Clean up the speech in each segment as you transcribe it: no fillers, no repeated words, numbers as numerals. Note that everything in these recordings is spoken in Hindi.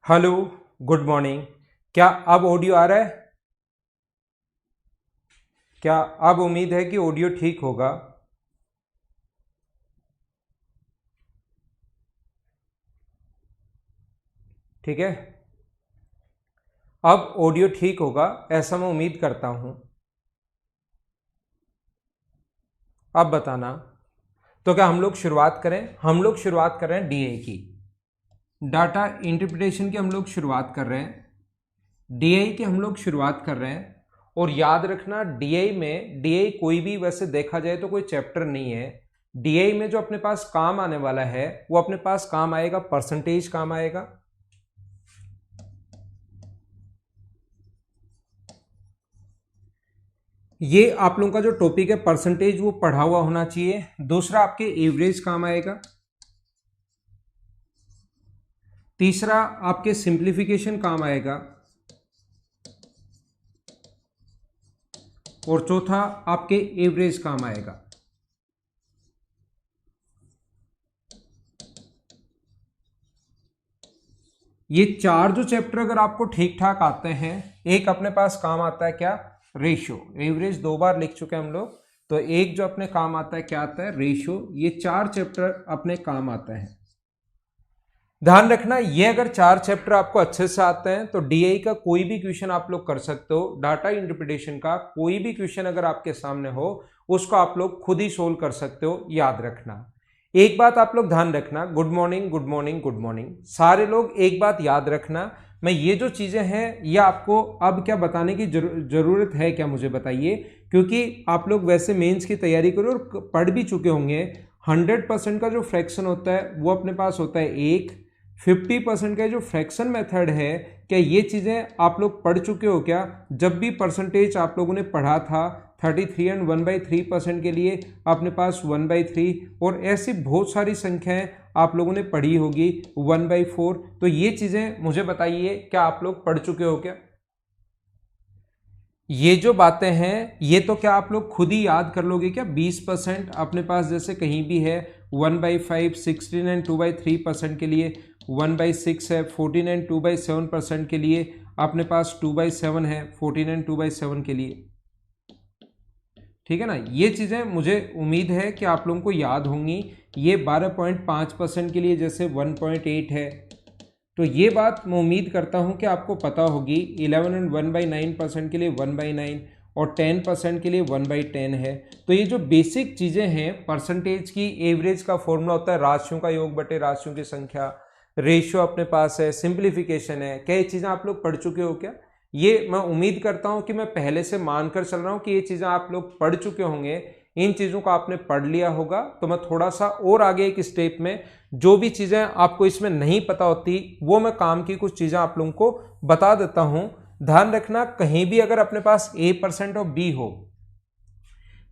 Hello, good morning. क्या अब ऑडियो आ रहा है? क्या अब उम्मीद है कि ऑडियो ठीक होगा? ठीक है, अब ऑडियो ठीक होगा ऐसा मैं उम्मीद करता हूं। अब बताना। तो क्या हम लोग शुरुआत करें? हम लोग शुरुआत कर रहे हैं डीआई की, डाटा इंटरप्रिटेशन की हम लोग शुरुआत कर रहे हैं। डीआई की हम लोग शुरुआत कर रहे हैं। और याद रखना, डीआई में डीआई कोई भी वैसे देखा जाए तो कोई चैप्टर नहीं है। डीआई में जो अपने पास काम आने वाला है वो अपने पास काम आएगा, परसेंटेज काम आएगा। ये आप लोगों का जो टॉपिक है परसेंटेज वो पढ़ा हुआ होना चाहिए। दूसरा आपके एवरेज काम आएगा। तीसरा आपके सिंप्लीफिकेशन काम आएगा। और चौथा आपके एवरेज काम आएगा। ये चार जो चैप्टर अगर आपको ठीक ठाक आते हैं, एक अपने पास काम आता है क्या? रेशियो। एवरेज दो बार लिख चुके हैं हम लोग, तो एक जो अपने काम आता है क्या आता है? रेशियो। ये चार चैप्टर अपने काम आते हैं। ध्यान रखना, ये अगर चार चैप्टर आपको अच्छे से आते हैं तो डीआई का कोई भी क्वेश्चन आप लोग कर सकते हो। डाटा इंटरप्रिटेशन का कोई भी क्वेश्चन अगर आपके सामने हो उसको आप लोग खुद ही सोल्व कर सकते हो। याद रखना एक बात, आप लोग ध्यान रखना। Good morning, good morning, good morning. सारे लोग एक बात याद रखना, मैं ये जो चीजें हैं ये आपको अब क्या बताने की जरूरत है क्या, मुझे बताइए। क्योंकि आप लोग वैसे मेंस की तैयारी करो और पढ़ भी चुके होंगे। 100% का जो फ्रैक्शन होता है वो अपने पास होता है एक। 50% का जो फ्रैक्शन मेथड है, क्या ये चीज़ें आप लोग पढ़ चुके हो क्या? जब भी परसेंटेज आप लोगों ने पढ़ा था 33 एंड 1/3% के लिए अपने पास 1/3, और ऐसी बहुत सारी संख्याएं आप लोगों ने पढ़ी होगी 1/4। तो ये चीज़ें मुझे बताइए, क्या आप लोग पढ़ चुके हो क्या? ये जो बातें हैं ये तो क्या आप लोग खुद ही याद कर लोगे क्या? 20% अपने पास जैसे कहीं भी है 1/5, 16 एंड 2/3% के लिए 1/6 है, 14 एंड 2/7% के लिए अपने पास 2/7 है, 14 एंड 2/7 के लिए। ठीक है ना, ये चीज़ें मुझे उम्मीद है कि आप लोगों को याद होंगी। ये 12.5% के लिए जैसे 1.8 है, तो ये बात मैं उम्मीद करता हूं कि आपको पता होगी। 11 एंड 1/9% के लिए 1/9, और 10% के लिए 1/10 है। तो ये जो बेसिक चीज़ें हैं परसेंटेज की, एवरेज का फॉर्मूला होता है राशियों का योग बटे राशियों की संख्या, रेशियो अपने पास है, सिंप्लीफिकेशन है। क्या ये चीज़ें आप लोग पढ़ चुके हो क्या? ये मैं उम्मीद करता हूं कि मैं पहले से मानकर चल रहा हूं कि ये चीज़ें आप लोग पढ़ चुके होंगे। इन चीज़ों को आपने पढ़ लिया होगा। तो मैं थोड़ा सा और आगे एक स्टेप में जो भी चीज़ें आपको इसमें नहीं पता होती वो मैं काम की कुछ चीज़ें आप लोगों को बता देता हूं। ध्यान रखना, कहीं भी अगर अपने पास A% और B हो,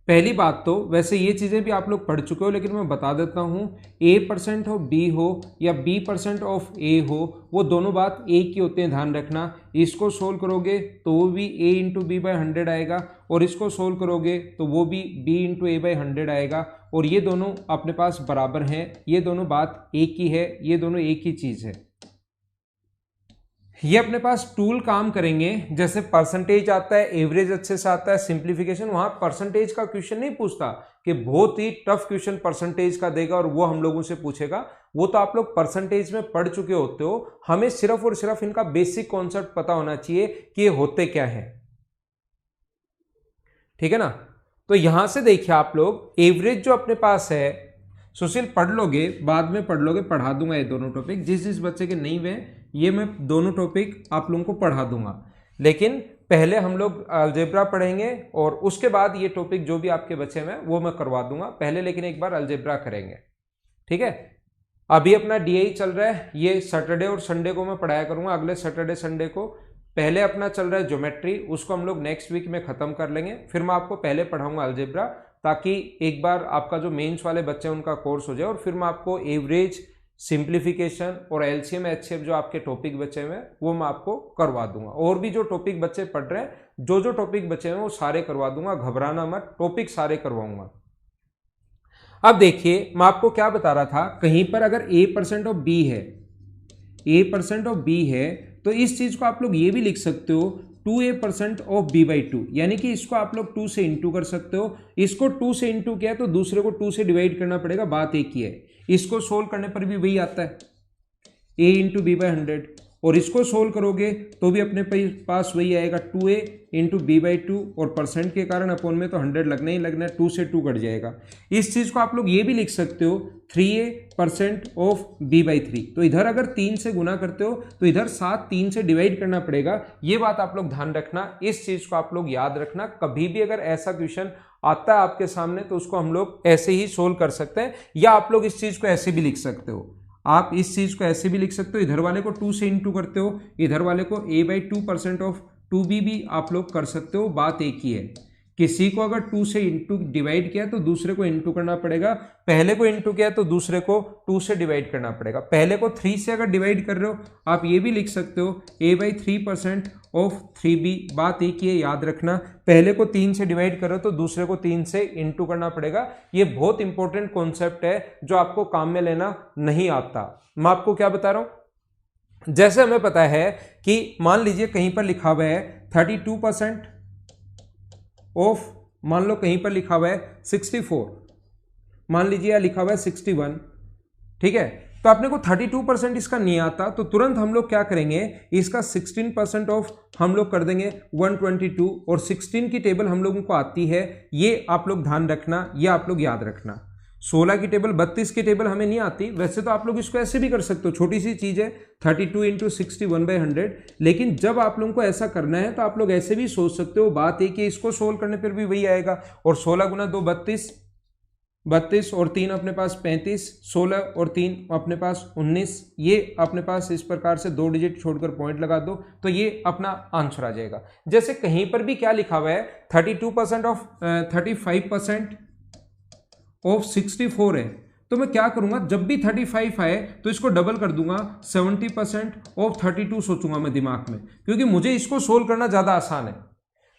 पहली बात तो वैसे ये चीज़ें भी आप लोग पढ़ चुके हो लेकिन मैं बता देता हूँ, A% ऑफ B हो या B% ऑफ A हो, वो दोनों बात एक ही होते हैं। ध्यान रखना, इसको सोल्व करोगे तो वो भी A×B/100 आएगा, और इसको सोल्व करोगे तो वो भी B×A/100 आएगा, और ये दोनों अपने पास बराबर हैं। ये दोनों बात एक ही है, ये दोनों एक ही चीज़ है। ये अपने पास टूल काम करेंगे। जैसे परसेंटेज आता है, एवरेज अच्छे से आता है, सिंप्लीफिकेशन, वहां परसेंटेज का क्वेश्चन नहीं पूछता कि बहुत ही टफ क्वेश्चन परसेंटेज का देगा और वो हम लोगों से पूछेगा। वो तो आप लोग परसेंटेज में पढ़ चुके होते हो। हमें सिर्फ और सिर्फ इनका बेसिक कॉन्सेप्ट पता होना चाहिए कि ये होते क्या है। ठीक है ना, तो यहां से देखिए आप लोग, एवरेज जो अपने पास है, सुशील पढ़ लोगे, बाद में पढ़ लोगे, पढ़ा दूंगा ये दोनों टॉपिक। जिस जिस बच्चे के नहीं हुए ये मैं दोनों टॉपिक आप लोगों को पढ़ा दूंगा। लेकिन पहले हम लोग अलजेब्रा पढ़ेंगे और उसके बाद ये टॉपिक जो भी आपके बचे हुए वो मैं करवा दूंगा पहले, लेकिन एक बार अलजेब्रा करेंगे। ठीक है, अभी अपना डीआई चल रहा है, ये सैटरडे और संडे को मैं पढ़ाया करूंगा, अगले सैटरडे संडे को। पहले अपना चल रहा है ज्योमेट्री, उसको हम लोग नेक्स्ट वीक में खत्म कर लेंगे। फिर मैं आपको पहले पढ़ाऊंगा अलजेब्रा, ताकि एक बार आपका जो मेंस वाले बच्चे हैं उनका कोर्स हो जाए, और फिर मैं आपको एवरेज, सिंप्लीफिकेशन और एलसीएम एचसीएफ जो आपके टॉपिक बचे हुए हैं वो मैं आपको करवा दूंगा। और भी जो टॉपिक बच्चे पढ़ रहे हैं, जो टॉपिक बचे हुए हैं वो सारे करवा दूंगा, घबराना मत, टॉपिक सारे करवाऊंगा। अब देखिए मैं आपको क्या बता रहा था, कहीं पर अगर A% और B है, a% ऑफ b है, तो इस चीज को आप लोग ये भी लिख सकते हो 2a% ऑफ b/2, यानी कि इसको आप लोग 2 से इंटू कर सकते हो। इसको 2 से इंटू किया तो दूसरे को 2 से डिवाइड करना पड़ेगा, बात एक ही है। इसको सोल्व करने पर भी वही आता है, a इंटू b/100, और इसको सोल्व करोगे तो भी अपने पास वही आएगा 2a इंटू b/2, और परसेंट के कारण अपॉन में तो 100 लगना ही लगना है, 2 से 2 कट जाएगा। इस चीज को आप लोग ये भी लिख सकते हो 3a% ऑफ b/3। तो इधर अगर 3 से गुना करते हो तो इधर 7 3 से डिवाइड करना पड़ेगा। ये बात आप लोग ध्यान रखना, इस चीज को आप लोग याद रखना। कभी भी अगर ऐसा क्वेश्चन आता है आपके सामने तो उसको हम लोग ऐसे ही सोल्व कर सकते हैं, या आप लोग इस चीज को ऐसे भी लिख सकते हो। आप इस चीज को ऐसे भी लिख सकते हो, इधर वाले को 2 से इंटू करते हो, इधर वाले को a/2% ऑफ 2b भी आप लोग कर सकते हो, बात एक ही है। किसी को अगर 2 से इंटू डिवाइड किया तो दूसरे को इंटू करना पड़ेगा, पहले को इंटू किया तो दूसरे को 2 से डिवाइड करना पड़ेगा। पहले को 3 से अगर डिवाइड कर रहे हो आप ये भी लिख सकते हो a/3% ऑफ 3b, बात एक ही है, याद रखना। पहले को 3 से डिवाइड कर रहे हो तो दूसरे को 3 से इंटू करना पड़ेगा। ये बहुत इंपॉर्टेंट कॉन्सेप्ट है जो आपको काम में लेना नहीं आता। मैं आपको क्या बता रहा हूं, जैसे हमें पता है कि मान लीजिए कहीं पर लिखा हुआ है 32% ऑफ, मान लो कहीं पर लिखा हुआ है 64, मान लीजिए या लिखा हुआ है 61, ठीक है। तो आपने को 32% इसका नहीं आता तो तुरंत हम लोग क्या करेंगे, इसका 16% ऑफ हम लोग कर देंगे 122, और 16 की टेबल हम लोगों को आती है, ये आप लोग ध्यान रखना, ये आप लोग याद रखना। 16 की टेबल, 32 की टेबल हमें नहीं आती। वैसे तो आप लोग इसको ऐसे भी कर सकते हो, छोटी सी चीज है 32 इंटू 60 1/100, लेकिन जब आप लोगों को ऐसा करना है तो आप लोग ऐसे भी सोच सकते हो। बात है कि इसको सोल्व करने पर भी वही आएगा, और 16 गुना 2 32, 32 और 3 अपने पास 35, 16 और 3 अपने पास 19। ये अपने पास इस प्रकार से 2 डिजिट छोड़कर पॉइंट लगा दो तो ये अपना आंसर आ जाएगा। जैसे कहीं पर भी क्या लिखा हुआ है 32% ऑफ 35% ऑफ 64 है, तो मैं क्या करूंगा, जब भी 35 आए तो इसको डबल कर दूंगा, 70% ऑफ 32 सोचूंगा मैं दिमाग में, क्योंकि मुझे इसको सोल्व करना ज्यादा आसान है।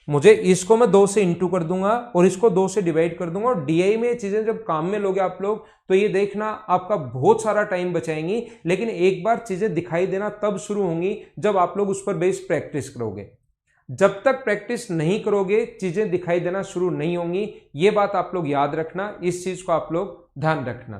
मुझे इसको मैं 2 से इंटू कर दूंगा और इसको 2 से डिवाइड कर दूंगा। और डीआई में ये चीजें जब काम में लोगे आप लोग तो ये देखना आपका बहुत सारा टाइम बचाएंगी, लेकिन एक बार चीजें दिखाई देना तब शुरू होंगी जब आप लोग उस पर बेस्ड प्रैक्टिस करोगे। जब तक प्रैक्टिस नहीं करोगे चीजें दिखाई देना शुरू नहीं होंगी, ये बात आप लोग याद रखना, इस चीज को आप लोग ध्यान रखना।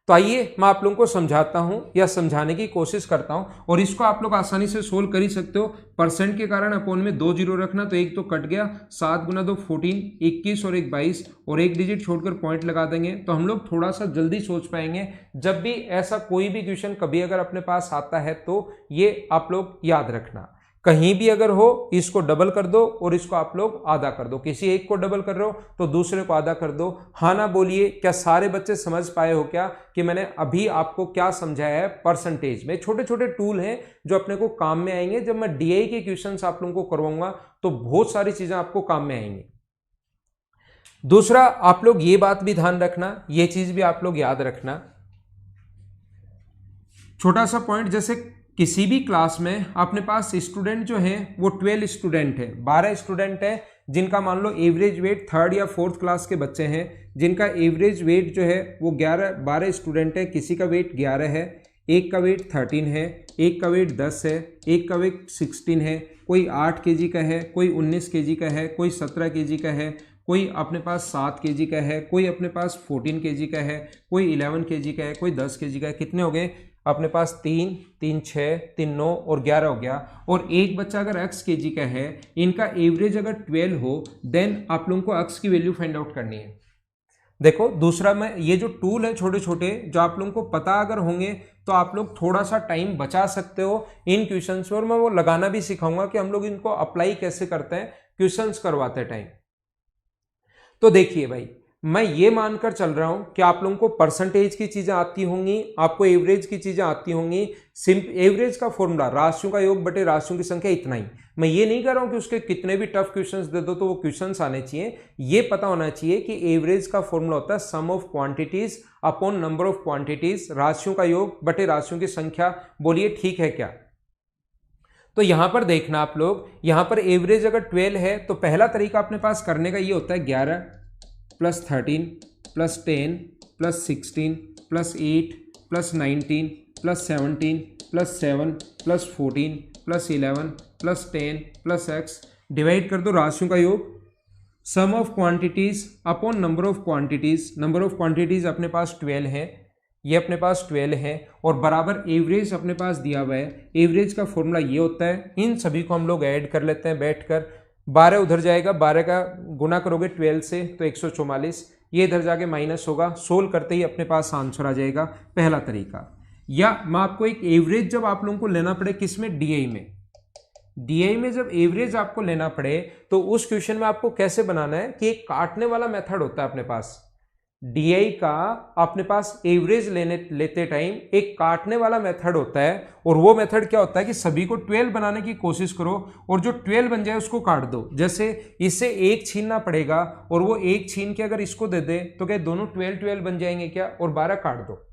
तो आइए मैं आप लोगों को समझाता हूं या समझाने की कोशिश करता हूं, और इसको आप लोग आसानी से सोल्व कर ही सकते हो। परसेंट के कारण अपॉन में 2 जीरो रखना, तो एक तो कट गया, 7 गुना 2 14, 21 और 1 22, और एक डिजिट छोड़कर पॉइंट लगा देंगे तो हम लोग थोड़ा सा जल्दी सोच पाएंगे। जब भी ऐसा कोई भी क्वेश्चन कभी अगर अपने पास आता है तो ये आप लोग याद रखना। कहीं भी अगर हो इसको डबल कर दो और इसको आप लोग आधा कर दो। किसी एक को डबल कर रहे हो तो दूसरे को आधा कर दो। हाँ ना बोलिए, क्या सारे बच्चे समझ पाए हो क्या कि मैंने अभी आपको क्या समझाया है परसेंटेज में? छोटे छोटे टूल हैं जो अपने को काम में आएंगे। जब मैं डीआई के क्वेश्चंस आप लोगों को करवाऊंगा तो बहुत सारी चीजें आपको काम में आएंगी। दूसरा, आप लोग ये बात भी ध्यान रखना, ये चीज भी आप लोग याद रखना, छोटा सा पॉइंट, जैसे किसी भी क्लास में अपने पास स्टूडेंट जो है वो 12 स्टूडेंट है, 12 स्टूडेंट है जिनका मान लो एवरेज वेट 3rd या 4th क्लास के बच्चे हैं जिनका एवरेज वेट जो है वो 12 स्टूडेंट है। किसी का वेट 11 है, एक का वेट 13 है, एक का वेट 10 है, एक का वेट 16 है, कोई 8 kg का है, कोई 19 kg का है, कोई 17 kg का है, कोई अपने पास 7 kg का है, कोई अपने पास 14 kg का है, कोई 11 kg का है, कोई 10 kg का है। कितने हो गए अपने पास? 3 3 6 3 9 और 11 हो गया। और एक बच्चा अगर x kg का है, इनका एवरेज अगर 12 हो, देन आप लोगों को x की वैल्यू फाइंड आउट करनी है। देखो दूसरा, मैं ये जो टूल है छोटे छोटे जो आप लोगों को पता अगर होंगे तो आप लोग थोड़ा सा टाइम बचा सकते हो इन क्वेश्चंस में, और मैं वो लगाना भी सिखाऊंगा कि हम लोग इनको अप्लाई कैसे करते हैं क्वेश्चंस करवाते टाइम। तो देखिए भाई, मैं ये मानकर चल रहा हूं कि आप लोगों को परसेंटेज की चीजें आती होंगी, आपको एवरेज की चीजें आती होंगी। एवरेज का फॉर्मूला राशियों का योग बटे राशियों की संख्या, इतना ही। मैं ये नहीं कर रहा हूं कि उसके कितने भी टफ क्वेश्चंस दे दो तो वो क्वेश्चंस आने चाहिए। ये पता होना चाहिए कि एवरेज का फॉर्मूला होता है sum of quantities upon number of quantities, राशियों का योग बटे राशियों की संख्या। बोलिए ठीक है क्या? तो यहां पर देखना आप लोग, यहां पर एवरेज अगर 12 है तो पहला तरीका अपने पास करने का ये होता है 11 plus 13 plus 10 plus 16 plus 8 plus 19 plus 17 plus 7 plus 14 plus 11 plus 10 plus x, divide कर दो राशियों का योग, sum of quantities upon number of quantities, number of quantities अपने पास 12 है, ये अपने पास 12 है, और बराबर एवरेज अपने पास दिया हुआ है। एवरेज का फॉर्मूला ये होता है, इन सभी को हम लोग ऐड कर लेते हैं बैठकर। 12 उधर जाएगा, 12 का गुना करोगे 12 से तो 144, ये इधर जाके माइनस होगा, सोल्व करते ही अपने पास आंसर आ जाएगा, पहला तरीका। या मैं आपको एक एवरेज जब आप लोगों को लेना पड़े किसमें, डीआई में, डीआई में जब एवरेज आपको लेना पड़े तो उस क्वेश्चन में आपको कैसे बनाना है कि एक काटने वाला मेथड होता है अपने पास, डीआई का अपने पास एवरेज लेते टाइम एक काटने वाला मेथड होता है, और वो मेथड क्या होता है कि सभी को 12 बनाने की कोशिश करो और जो 12 बन जाए उसको काट दो। जैसे इससे एक छीनना पड़ेगा और वो एक छीन के अगर इसको दे दे तो क्या दोनों 12 बन जाएंगे क्या, और 12 काट दो।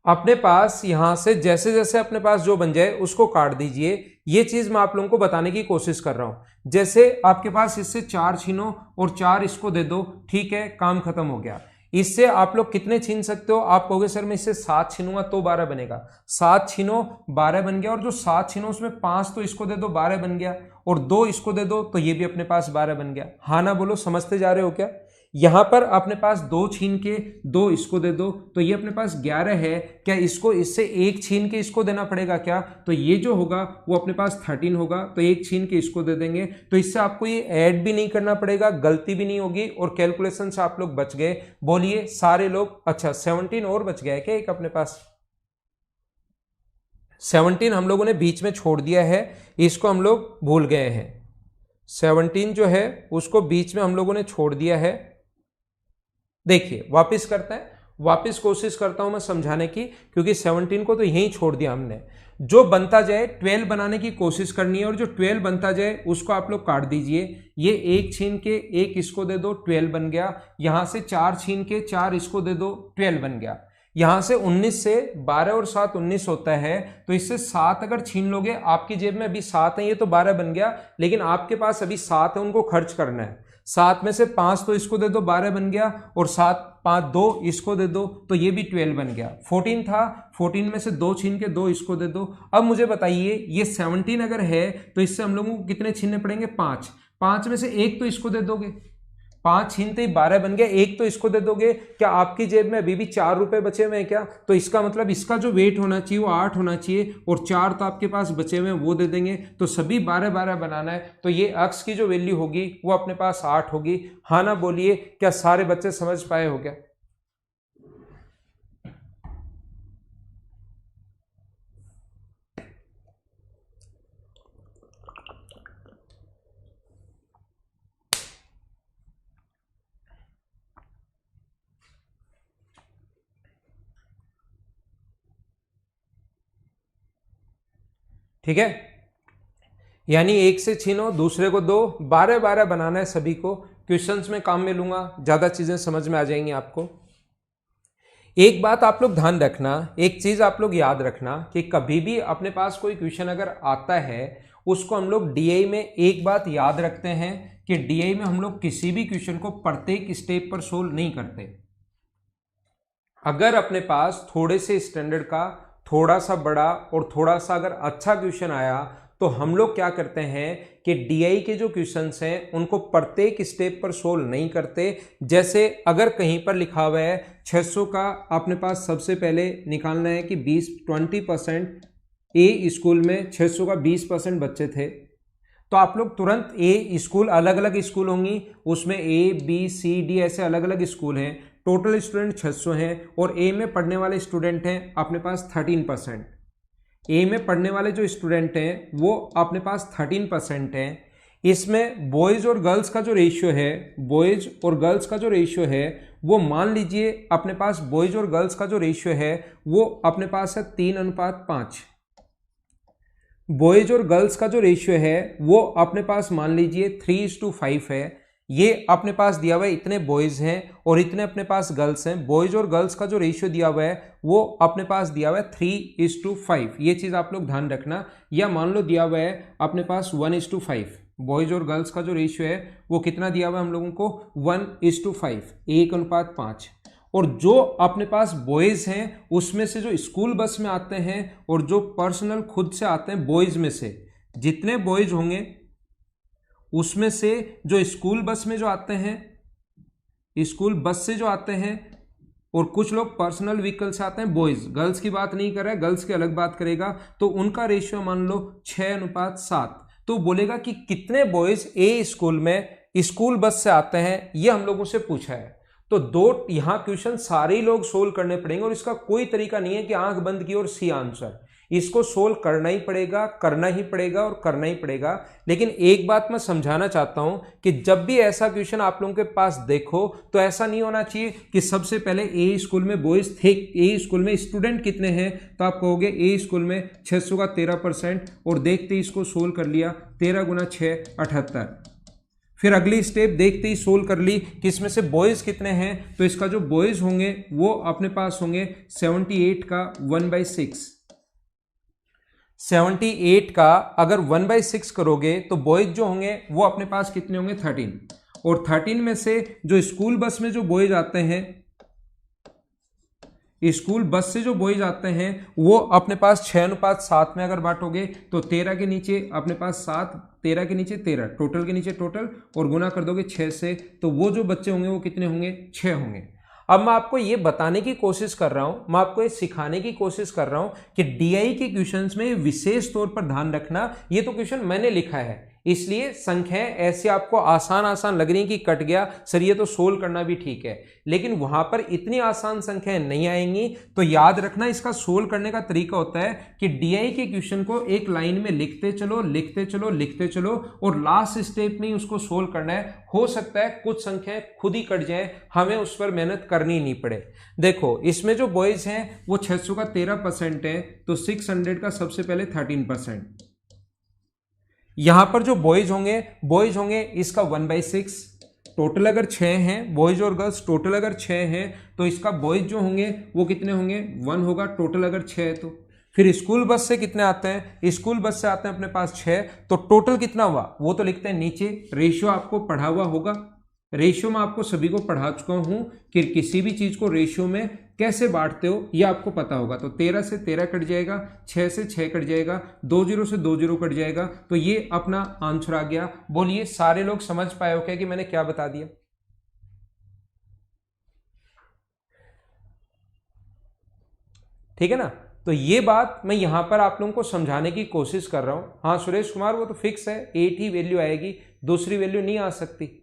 अपने पास यहां से जैसे जैसे अपने पास जो बन जाए उसको काट दीजिए। ये चीज मैं आप लोगों को बताने की कोशिश कर रहा हूं। जैसे आपके पास इससे 4 छीनो और 4 इसको दे दो, ठीक है, काम खत्म हो गया। इससे आप लोग कितने छीन सकते हो, आप कहोगे सर मैं इससे 7 छीनूंगा तो 12 बनेगा, 7 छीनो 12 बन गया, और जो 7 छीनो उसमें 5 तो इसको दे दो 12 बन गया, और 2 इसको दे दो तो ये भी अपने पास 12 बन गया। हाँ ना बोलो, समझते जा रहे हो क्या। यहां पर अपने पास 2 छीन के 2 इसको दे दो तो ये अपने पास 11 है, क्या इसको इससे एक छीन के इसको देना पड़ेगा क्या, तो ये जो होगा वो अपने पास 13 होगा, तो एक छीन के इसको दे देंगे, तो इससे आपको ये ऐड भी नहीं करना पड़ेगा, गलती भी नहीं होगी, और कैलकुलेशन से आप लोग बच गए। बोलिए सारे लोग। अच्छा 17 और बच गया है क्या एक अपने पास, 17 हम लोगों ने बीच में छोड़ दिया है, इसको हम लोग भूल गए हैं। 17 जो है उसको बीच में हम लोगों ने छोड़ दिया है। देखिए वापस करते हैं, वापस कोशिश करता हूं मैं समझाने की, क्योंकि 17 को तो यहीं छोड़ दिया हमने। जो बनता जाए 12 बनाने की कोशिश करनी है, और जो 12 बनता जाए उसको आप लोग काट दीजिए। ये एक छीन के एक इसको दे दो 12 बन गया, यहां से 4 छीन के 4 इसको दे दो 12 बन गया। यहां से 19 से 12 और 7 19 होता है, तो इससे 7 अगर छीन लोगे, आपकी जेब में अभी 7 है, ये तो 12 बन गया, लेकिन आपके पास अभी 7 है, उनको खर्च करना है। 7 में से 5 तो इसको दे दो 12 बन गया, और 7 5 2 इसको दे दो तो ये भी 12 बन गया। 14 था, 14 में से 2 छीन के 2 इसको दे दो। अब मुझे बताइए ये 17 अगर है तो इससे हम लोगों को कितने छीनने पड़ेंगे, 5। 5 में से एक तो इसको दे दोगे, 5 छीनते ही 12 बन गया, एक तो इसको दे दोगे। क्या आपकी जेब में अभी भी 4 रुपए बचे हुए हैं क्या, तो इसका मतलब इसका जो वेट होना चाहिए वो 8 होना चाहिए, और 4 तो आपके पास बचे हुए हैं वो दे देंगे। तो सभी 12 बनाना है, तो ये अक्स की जो वैल्यू होगी वो अपने पास 8 होगी। हाँ ना बोलिए, क्या सारे बच्चे समझ पाए हो क्या। ठीक है, यानी एक से छीनो दूसरे को दो, 12 बनाना है सभी को। क्वेश्चंस में काम में लूंगा, ज्यादा चीजें समझ में आ जाएंगी आपको। एक बात आप लोग ध्यान रखना, एक चीज आप लोग याद रखना कि कभी भी अपने पास कोई क्वेश्चन अगर आता है उसको हम लोग डीआई में एक बात याद रखते हैं कि डीआई में हम लोग किसी भी क्वेश्चन को प्रत्येक स्टेप पर सोल्व नहीं करते। अगर अपने पास थोड़े से स्टैंडर्ड का थोड़ा सा बड़ा और थोड़ा सा अगर अच्छा क्वेश्चन आया तो हम लोग क्या करते हैं कि डीआई के जो क्वेश्चंस हैं उनको प्रत्येक स्टेप पर सोल्व नहीं करते। जैसे अगर कहीं पर लिखा हुआ है 600 का अपने पास सबसे पहले निकालना है कि 20% ए स्कूल में 600 का 20% बच्चे थे, तो आप लोग तुरंत ए स्कूल, अलग अलग स्कूल होंगी उसमें A B C D ऐसे अलग अलग स्कूल हैं, टोटल स्टूडेंट 600 हैं, और ए में पढ़ने वाले स्टूडेंट हैं अपने पास 13%। ए में पढ़ने वाले जो स्टूडेंट हैं वो अपने पास 13% हैं। इसमें बॉयज़ और गर्ल्स का जो रेशियो है, बॉयज़ और गर्ल्स का जो रेशियो है वो मान लीजिए अपने पास बॉयज़ और गर्ल्स का जो रेशियो है वो अपने पास है 3:5। बॉयज़ और गर्ल्स का जो रेशियो है वो अपने पास मान लीजिए 3:5 है। ये अपने पास दिया हुआ है, इतने बॉयज़ हैं और इतने अपने पास गर्ल्स हैं। बॉयज़ और गर्ल्स का जो रेशियो दिया हुआ है वो अपने पास दिया हुआ है 3:5। ये चीज़ आप लोग ध्यान रखना। या मान लो दिया हुआ है अपने पास 1:5, बॉयज़ और गर्ल्स का जो रेशियो है वो कितना दिया हुआ है हम लोगों को 1:5, 1:5। और जो अपने पास बॉयज हैं उसमें से जो स्कूल बस में आते हैं और जो पर्सनल खुद से आते हैं बॉयज में से जितने बॉयज होंगे उसमें से जो स्कूल बस में जो आते हैं, स्कूल बस से जो आते हैं, और कुछ लोग पर्सनल व्हीकल से आते हैं बॉयज, गर्ल्स की बात नहीं कर रहा है, गर्ल्स की अलग बात करेगा, तो उनका रेशियो मान लो 6:7। तो बोलेगा कि कितने बॉयज ए स्कूल में स्कूल बस से आते हैं, ये हम लोगों से पूछा है। तो दो यहां क्वेश्चन सारे ही लोग सोल्व करने पड़ेंगे और इसका कोई तरीका नहीं है कि आंख बंद की और सी आंसर। इसको सोल्व करना ही पड़ेगा, करना ही पड़ेगा और करना ही पड़ेगा। लेकिन एक बात मैं समझाना चाहता हूं कि जब भी ऐसा क्वेश्चन आप लोगों के पास देखो तो ऐसा नहीं होना चाहिए कि सबसे पहले ए स्कूल में बॉयज थे, ए स्कूल में स्टूडेंट कितने हैं, तो आप कहोगे ए स्कूल में 600 का 13% और देखते ही इसको सोल्व कर लिया, 13 गुना 6 78। फिर अगली स्टेप देखते ही सोल्व कर ली कि इसमें से बॉयज कितने हैं, तो इसका जो बॉयज होंगे वो अपने पास होंगे 78 का 1/6। 78 का अगर 1/6 करोगे तो बॉयज जो होंगे वो अपने पास कितने होंगे 13, और 13 में से जो स्कूल बस में जो बॉयज आते हैं, स्कूल बस से जो बॉयज आते हैं वो अपने पास 6:7 में अगर बांटोगे तो 13 के नीचे अपने पास 7, 13 के नीचे 13, टोटल के नीचे टोटल, और गुना कर दोगे 6 से, तो वो जो बच्चे होंगे वो कितने होंगे 6 होंगे। अब मैं आपको ये बताने की कोशिश कर रहा हूं, मैं आपको ये सिखाने की कोशिश कर रहा हूं कि डीआई के क्वेश्चंस में विशेष तौर पर ध्यान रखना। ये तो क्वेश्चन मैंने लिखा है, इसलिए संख्याएं ऐसे आपको आसान लग रही कि कट गया सर, ये तो सोल्व करना भी ठीक है, लेकिन वहां पर इतनी आसान संख्याएं नहीं आएंगी। तो याद रखना इसका सोल्व करने का तरीका होता है कि डीआई के क्वेश्चन को एक लाइन में लिखते चलो लिखते चलो लिखते चलो और लास्ट स्टेप में ही उसको सोल्व करना है। हो सकता है कुछ संख्याएं खुद ही कट जाए, हमें उस पर मेहनत करनी नहीं पड़े। देखो इसमें जो बॉयज हैं वो 600 का 13% है, तो 600 का सबसे पहले 13%। यहां पर जो बॉयज होंगे इसका 1/6। टोटल अगर 6 हैं बॉयज और गर्ल्स, टोटल अगर 6 हैं तो इसका बॉयज जो होंगे वो कितने होंगे 1 होगा, टोटल अगर 6 है तो। फिर स्कूल बस से कितने आते हैं, स्कूल बस से आते हैं अपने पास 6, तो टोटल कितना हुआ वो तो लिखते हैं नीचे। रेशियो आपको पढ़ा हुआ होगा, रेशियो में आपको सभी को पढ़ा चुका हूं कि किसी भी चीज को रेशियो में कैसे बांटते हो ये आपको पता होगा। तो 13 से 13 कट जाएगा, 6 से 6 कट जाएगा, 2 0 से 2 0 कट जाएगा, तो ये अपना आंसर आ गया। बोलिए सारे लोग समझ पाए हो क्या कि मैंने क्या बता दिया? ठीक है ना? तो ये बात मैं यहां पर आप लोगों को समझाने की कोशिश कर रहा हूं। हाँ सुरेश कुमार, वो तो फिक्स है 8 ही वैल्यू आएगी, दूसरी वैल्यू नहीं आ सकती।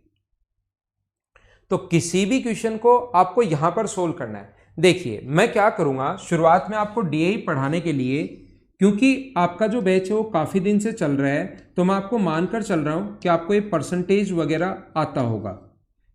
तो किसी भी क्वेश्चन को आपको यहां पर सोल्व करना है। देखिए मैं क्या करूंगा, शुरुआत में आपको डीआई पढ़ाने के लिए, क्योंकि आपका जो बैच है वो काफ़ी दिन से चल रहा है, तो मैं आपको मानकर चल रहा हूं कि आपको ये परसेंटेज वगैरह आता होगा।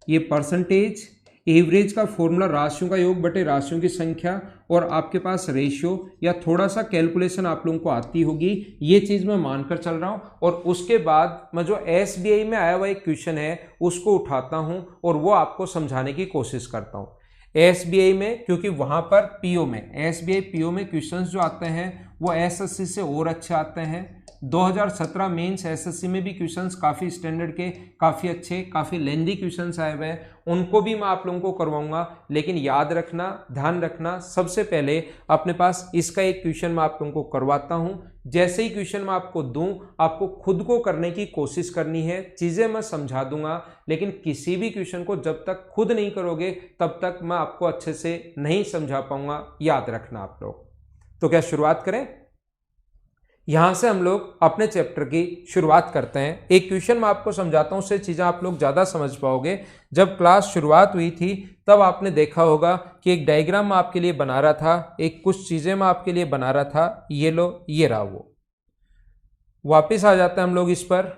ये परसेंटेज, एवरेज का फॉर्मूला राशियों का योग बटे राशियों की संख्या, और आपके पास रेशियो या थोड़ा सा कैलकुलेशन आप लोगों को आती होगी, ये चीज़ मैं मानकर चल रहा हूं। और उसके बाद मैं जो एसबीआई में आया हुआ एक क्वेश्चन है उसको उठाता हूं और वो आपको समझाने की कोशिश करता हूं। एसबीआई में, क्योंकि वहां पर पीओ में, एसबीआई पीओ में क्वेश्चंस जो आते हैं वो एसएससी से और अच्छे आते हैं। 2017 मेंस एसएससी में भी क्वेश्चंस काफ़ी स्टैंडर्ड के, काफ़ी अच्छे, काफ़ी लेंदी क्वेश्चंस आए हुए हैं, उनको भी मैं आप लोगों को करवाऊंगा। लेकिन याद रखना, ध्यान रखना, सबसे पहले अपने पास इसका एक क्वेश्चन मैं आप लोगों को करवाता हूं। जैसे ही क्वेश्चन मैं आपको दूं, आपको खुद को करने की कोशिश करनी है। चीज़ें मैं समझा दूंगा, लेकिन किसी भी क्वेश्चन को जब तक खुद नहीं करोगे तब तक मैं आपको अच्छे से नहीं समझा पाऊंगा, याद रखना आप लोग। तो क्या शुरुआत करें? यहां से हम लोग अपने चैप्टर की शुरुआत करते हैं। एक क्वेश्चन मैं आपको समझाता हूं, उससे चीज़ें आप लोग ज़्यादा समझ पाओगे। जब क्लास शुरुआत हुई थी तब आपने देखा होगा कि एक डायग्राम मैं आपके लिए बना रहा था, एक कुछ चीज़ें मैं आपके लिए बना रहा था। ये लो, ये रहा वो। वापिस आ जाते हैं हम लोग इस पर।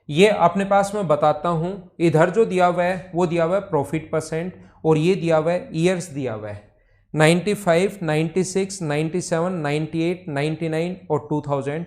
ये अपने पास मैं बताता हूं, इधर जो दिया हुआ है वो दिया हुआ है प्रॉफिट परसेंट, और ये दिया हुआ है ईयर्स दिया हुआ है 95, 96, 97, 98, 99 और 2000।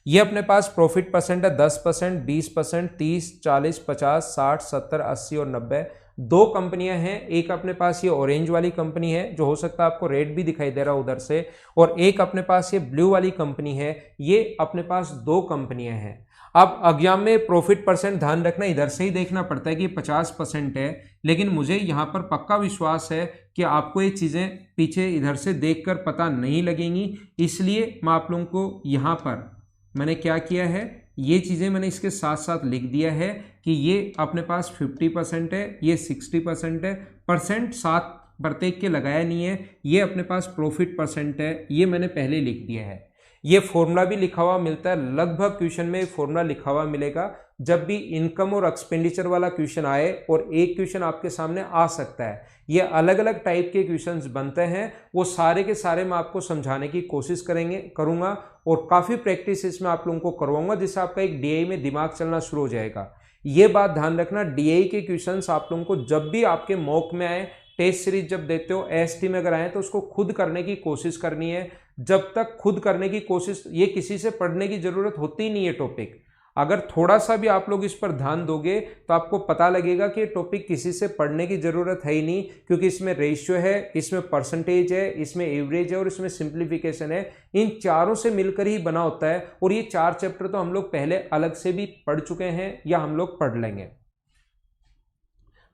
ये अपने पास प्रॉफिट परसेंट है 10%, 20%, 30, 40, 50, 60, 70, 80 और 90। दो कंपनियां हैं, एक अपने पास ये ऑरेंज वाली कंपनी है, जो हो सकता है आपको रेड भी दिखाई दे रहा उधर से, और एक अपने पास ये ब्लू वाली कंपनी है। ये अपने पास दो कंपनियां हैं। अब एग्जाम में प्रॉफिट परसेंट ध्यान रखना, इधर से ही देखना पड़ता है कि 50% है, लेकिन मुझे यहाँ पर पक्का विश्वास है कि आपको ये चीज़ें पीछे इधर से देखकर पता नहीं लगेंगी। इसलिए मैं आप लोगों को यहाँ पर मैंने क्या किया है, ये चीज़ें मैंने इसके साथ साथ लिख दिया है कि ये अपने पास 50% है, ये 60% है, परसेंट साथ प्रत्येक के लगाया नहीं है, ये अपने पास प्रॉफिट परसेंट है, ये मैंने पहले लिख दिया है। ये फॉर्मूला भी लिखा हुआ मिलता है, लगभग क्वेश्चन में फॉर्मूला लिखा हुआ मिलेगा। जब भी इनकम और एक्सपेंडिचर वाला क्वेश्चन आए, और एक क्वेश्चन आपके सामने आ सकता है, ये अलग अलग टाइप के क्वेश्चंस बनते हैं, वो सारे के सारे मैं आपको समझाने की कोशिश करूंगा और काफ़ी प्रैक्टिस इसमें आप लोगों को करवाऊंगा, जिससे आपका एक डीआई में दिमाग चलना शुरू हो जाएगा। ये बात ध्यान रखना, डीआई के क्वेश्चंस आप लोगों को जब भी आपके मॉक में आए, टेस्ट सीरीज जब देते हो, एसटी में अगर आए तो उसको खुद करने की कोशिश करनी है। जब तक खुद करने की कोशिश, ये किसी से पढ़ने की जरूरत होती नहीं है टॉपिक। अगर थोड़ा सा भी आप लोग इस पर ध्यान दोगे तो आपको पता लगेगा कि ये टॉपिक किसी से पढ़ने की जरूरत है ही नहीं, क्योंकि इसमें रेशियो है, इसमें परसेंटेज है, इसमें एवरेज है और इसमें सिंप्लीफिकेशन है। इन चारों से मिलकर ही बना होता है, और ये 4 चैप्टर तो हम लोग पहले अलग से भी पढ़ चुके हैं या हम लोग पढ़ लेंगे।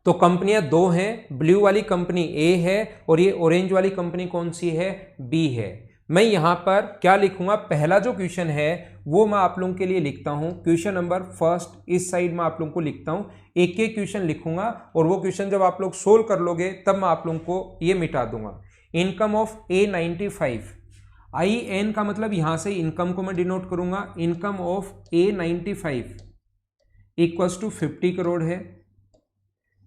तो कंपनियां 2 हैं, ब्लू वाली कंपनी ए है और ये ऑरेंज वाली कंपनी कौन सी है, बी है। मैं यहां पर क्या लिखूंगा, पहला जो क्वेश्चन है वो मैं आप लोगों के लिए लिखता हूं, क्वेश्चन नंबर फर्स्ट इस साइड में आप लोगों को लिखता हूं, एक एक क्वेश्चन लिखूंगा और वो क्वेश्चन जब आप लोग सोल्व कर लोगे तब मैं आप लोगों को ये मिटा दूंगा। इनकम ऑफ A95, IN का मतलब यहां से इनकम को मैं डिनोट करूंगा, income of A95 equals to 50 crore है।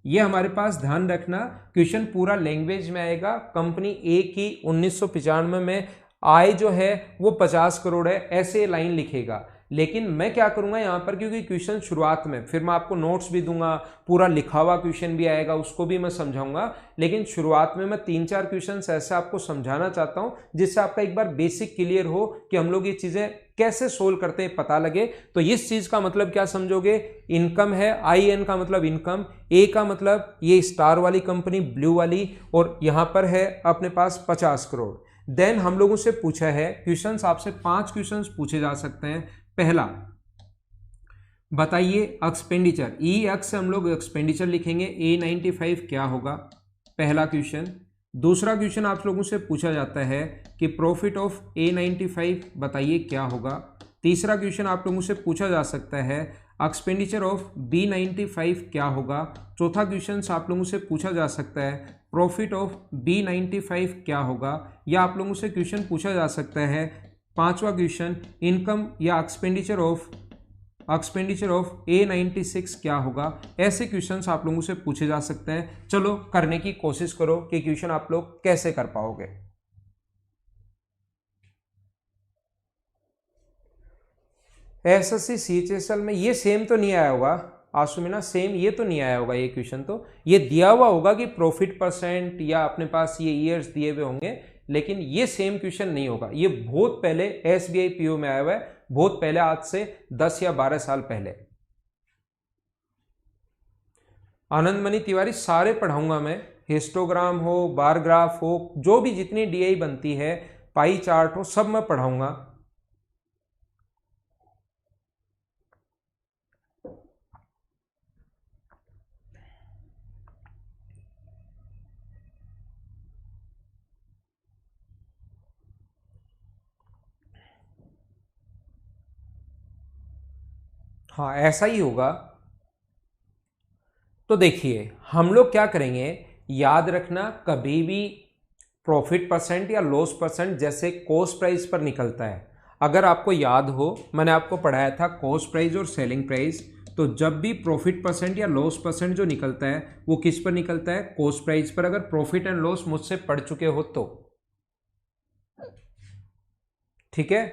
ये हमारे पास ध्यान रखना, क्वेश्चन पूरा लैंग्वेज में आएगा। कंपनी ए की 1995 में आय जो है वो 50 करोड़ है, ऐसे लाइन लिखेगा। लेकिन मैं क्या करूंगा यहाँ पर, क्योंकि क्वेश्चन शुरुआत में, फिर मैं आपको नोट्स भी दूंगा, पूरा लिखा हुआ क्वेश्चन भी आएगा, उसको भी मैं समझाऊंगा। लेकिन शुरुआत में मैं 3-4 क्वेश्चन ऐसे आपको समझाना चाहता हूँ जिससे आपका एक बार बेसिक क्लियर हो कि हम लोग ये चीजें कैसे सोल्व करते हैं, पता लगे। तो इस चीज का मतलब क्या समझोगे, इनकम है, IN का मतलब इनकम, ए का मतलब ये स्टार वाली कंपनी ब्लू वाली, और यहां पर है अपने पास 50 करोड़। देन हम लोगों से पूछा है क्वेश्चंस, आपसे 5 क्वेश्चंस पूछे जा सकते हैं। पहला बताइए एक्सपेंडिचर, EX से हम लोग एक्सपेंडिचर लिखेंगे, A95 क्या होगा, पहला क्वेश्चन। दूसरा क्वेश्चन आप लोगों से पूछा जाता है कि प्रॉफिट ऑफ A95 बताइए क्या होगा। तीसरा क्वेश्चन आप लोगों से पूछा जा सकता है एक्सपेंडिचर ऑफ B95 क्या होगा। चौथा क्वेश्चन आप लोगों से पूछा जा सकता है प्रॉफिट ऑफ B95 क्या होगा, या आप लोगों से क्वेश्चन पूछा जा सकता है पांचवा क्वेश्चन इनकम या एक्सपेंडिचर ऑफ A96 क्या होगा। ऐसे क्वेश्चंस आप लोगों से पूछे जा सकते हैं। चलो करने की कोशिश करो कि क्वेश्चन आप लोग कैसे कर पाओगे। SSC CHSL में ये सेम तो नहीं आया होगा आसुमिना, सेम ये तो नहीं आया होगा ये क्वेश्चन, तो ये दिया हुआ होगा कि प्रॉफिट परसेंट या अपने पास ये ईयर्स दिए हुए होंगे, लेकिन ये सेम क्वेश्चन नहीं होगा। ये बहुत पहले SBI PO में आया हुआ है, बहुत पहले, आज से 10 या 12 साल पहले। आनंदमणि तिवारी सारे पढ़ाऊंगा मैं, हिस्टोग्राम हो, बार ग्राफ हो, जो भी जितनी DI बनती है, पाई चार्ट हो, सब मैं पढ़ाऊंगा। हाँ ऐसा ही होगा। तो देखिए हम लोग क्या करेंगे, याद रखना कभी भी प्रॉफिट परसेंट या लॉस परसेंट जैसे कॉस्ट प्राइस पर निकलता है। अगर आपको याद हो, मैंने आपको पढ़ाया था कॉस्ट प्राइस और सेलिंग प्राइस। तो जब भी प्रॉफिट परसेंट या लॉस परसेंट जो निकलता है वो किस पर निकलता है, कॉस्ट प्राइस पर। अगर प्रॉफिट एंड लॉस मुझसे पढ़ चुके हो तो ठीक है,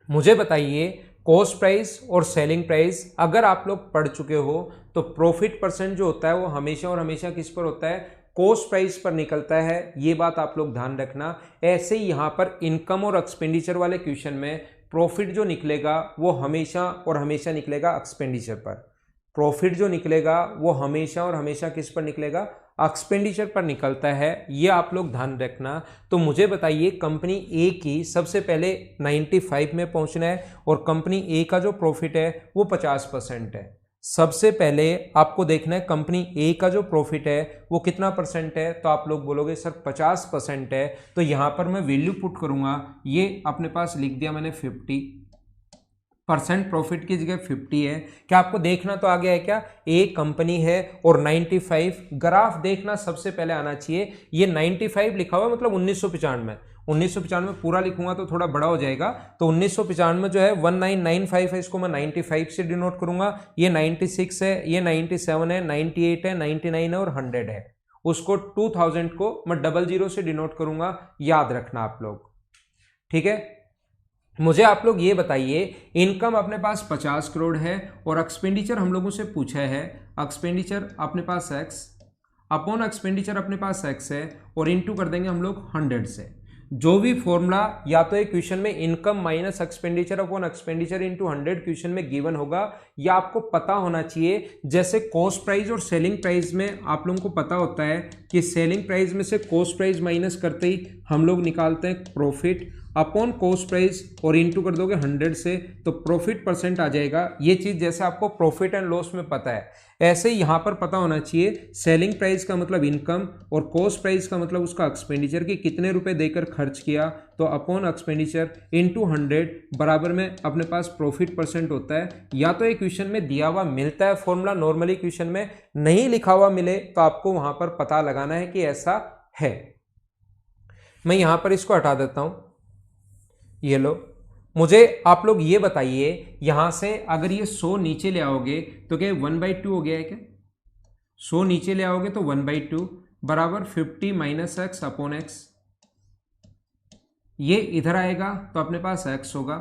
मुझे बताइए कॉस्ट प्राइस और सेलिंग प्राइस अगर आप लोग पढ़ चुके हो तो प्रॉफिट परसेंट जो होता है वो हमेशा और हमेशा किस पर होता है, कॉस्ट प्राइस पर निकलता है। ये बात आप लोग ध्यान रखना। ऐसे ही यहां पर इनकम और एक्सपेंडिचर वाले क्वेश्चन में प्रॉफिट जो निकलेगा वो हमेशा और हमेशा निकलेगा एक्सपेंडिचर पर। प्रॉफिट जो निकलेगा वो हमेशा और हमेशा किस पर निकलेगा, एक्सपेंडिचर पर निकलता है, ये आप लोग ध्यान रखना। तो मुझे बताइए कंपनी ए की सबसे पहले 95 में पहुंचना है और कंपनी ए का जो प्रॉफिट है वो 50% है। सबसे पहले आपको देखना है कंपनी ए का जो प्रॉफिट है वो कितना परसेंट है, तो आप लोग बोलोगे सर 50% है। तो यहां पर मैं वैल्यू पुट करूंगा, ये अपने पास लिख दिया मैंने 50% प्रॉफिट की जगह 50 है। क्या आपको देखना तो आ गया है क्या, ए कंपनी है और 95, ग्राफ देखना सबसे पहले आना चाहिए। ये 95 लिखा हुआ मतलब 1995 पूरा लिखूंगा तो थोड़ा बड़ा हो जाएगा। तो 1995 जो है 1995 है, इसको मैं 95 से डिनोट करूंगा। ये 96 है, ये 97 है, 98 है, 99 है और 100 है। उसको 2000 को मैं 00 से डिनोट करूंगा, याद रखना आप लोग, ठीक है। मुझे आप लोग ये बताइए, इनकम अपने पास 50 करोड़ है और एक्सपेंडिचर हम लोगों से पूछा है, एक्सपेंडिचर अपने पास x अपॉन एक्सपेंडिचर अपने पास x है और इनटू कर देंगे हम लोग 100 से। जो भी फॉर्मूला या तो एक क्वेश्चन में income minus expenditure upon expenditure into 100 question में गिवन होगा, या आपको पता होना चाहिए। जैसे कॉस्ट प्राइस और सेलिंग प्राइस में आप लोगों को पता होता है कि सेलिंग प्राइस में से कॉस्ट प्राइस माइनस करते ही हम लोग निकालते हैं प्रॉफिट अपॉन कॉस्ट प्राइस और इनटू कर दोगे 100 से तो प्रॉफिट परसेंट आ जाएगा। ये चीज जैसे आपको प्रॉफिट एंड लॉस में पता है, ऐसे ही यहां पर पता होना चाहिए। सेलिंग प्राइस का मतलब इनकम और कॉस्ट प्राइस का मतलब उसका एक्सपेंडिचर कि कितने रुपए देकर खर्च किया, तो अपॉन एक्सपेंडिचर इनटू 100 बराबर में अपने पास प्रॉफिट परसेंट होता है। या तो एक क्वेश्चन में दिया हुआ मिलता है फॉर्मूला, नॉर्मली क्वेश्चन में नहीं लिखा हुआ मिले तो आपको वहां पर पता लगाना है कि ऐसा है। मैं यहां पर इसको हटा देता हूं, ये लो। मुझे आप लोग ये बताइए, यहां से अगर ये 100 नीचे ले आओगे तो क्या 1/2 हो गया है क्या? 100 नीचे ले आओगे तो 1/2 बराबर 50 माइनस एक्स अपॉन एक्स। ये इधर आएगा तो अपने पास x होगा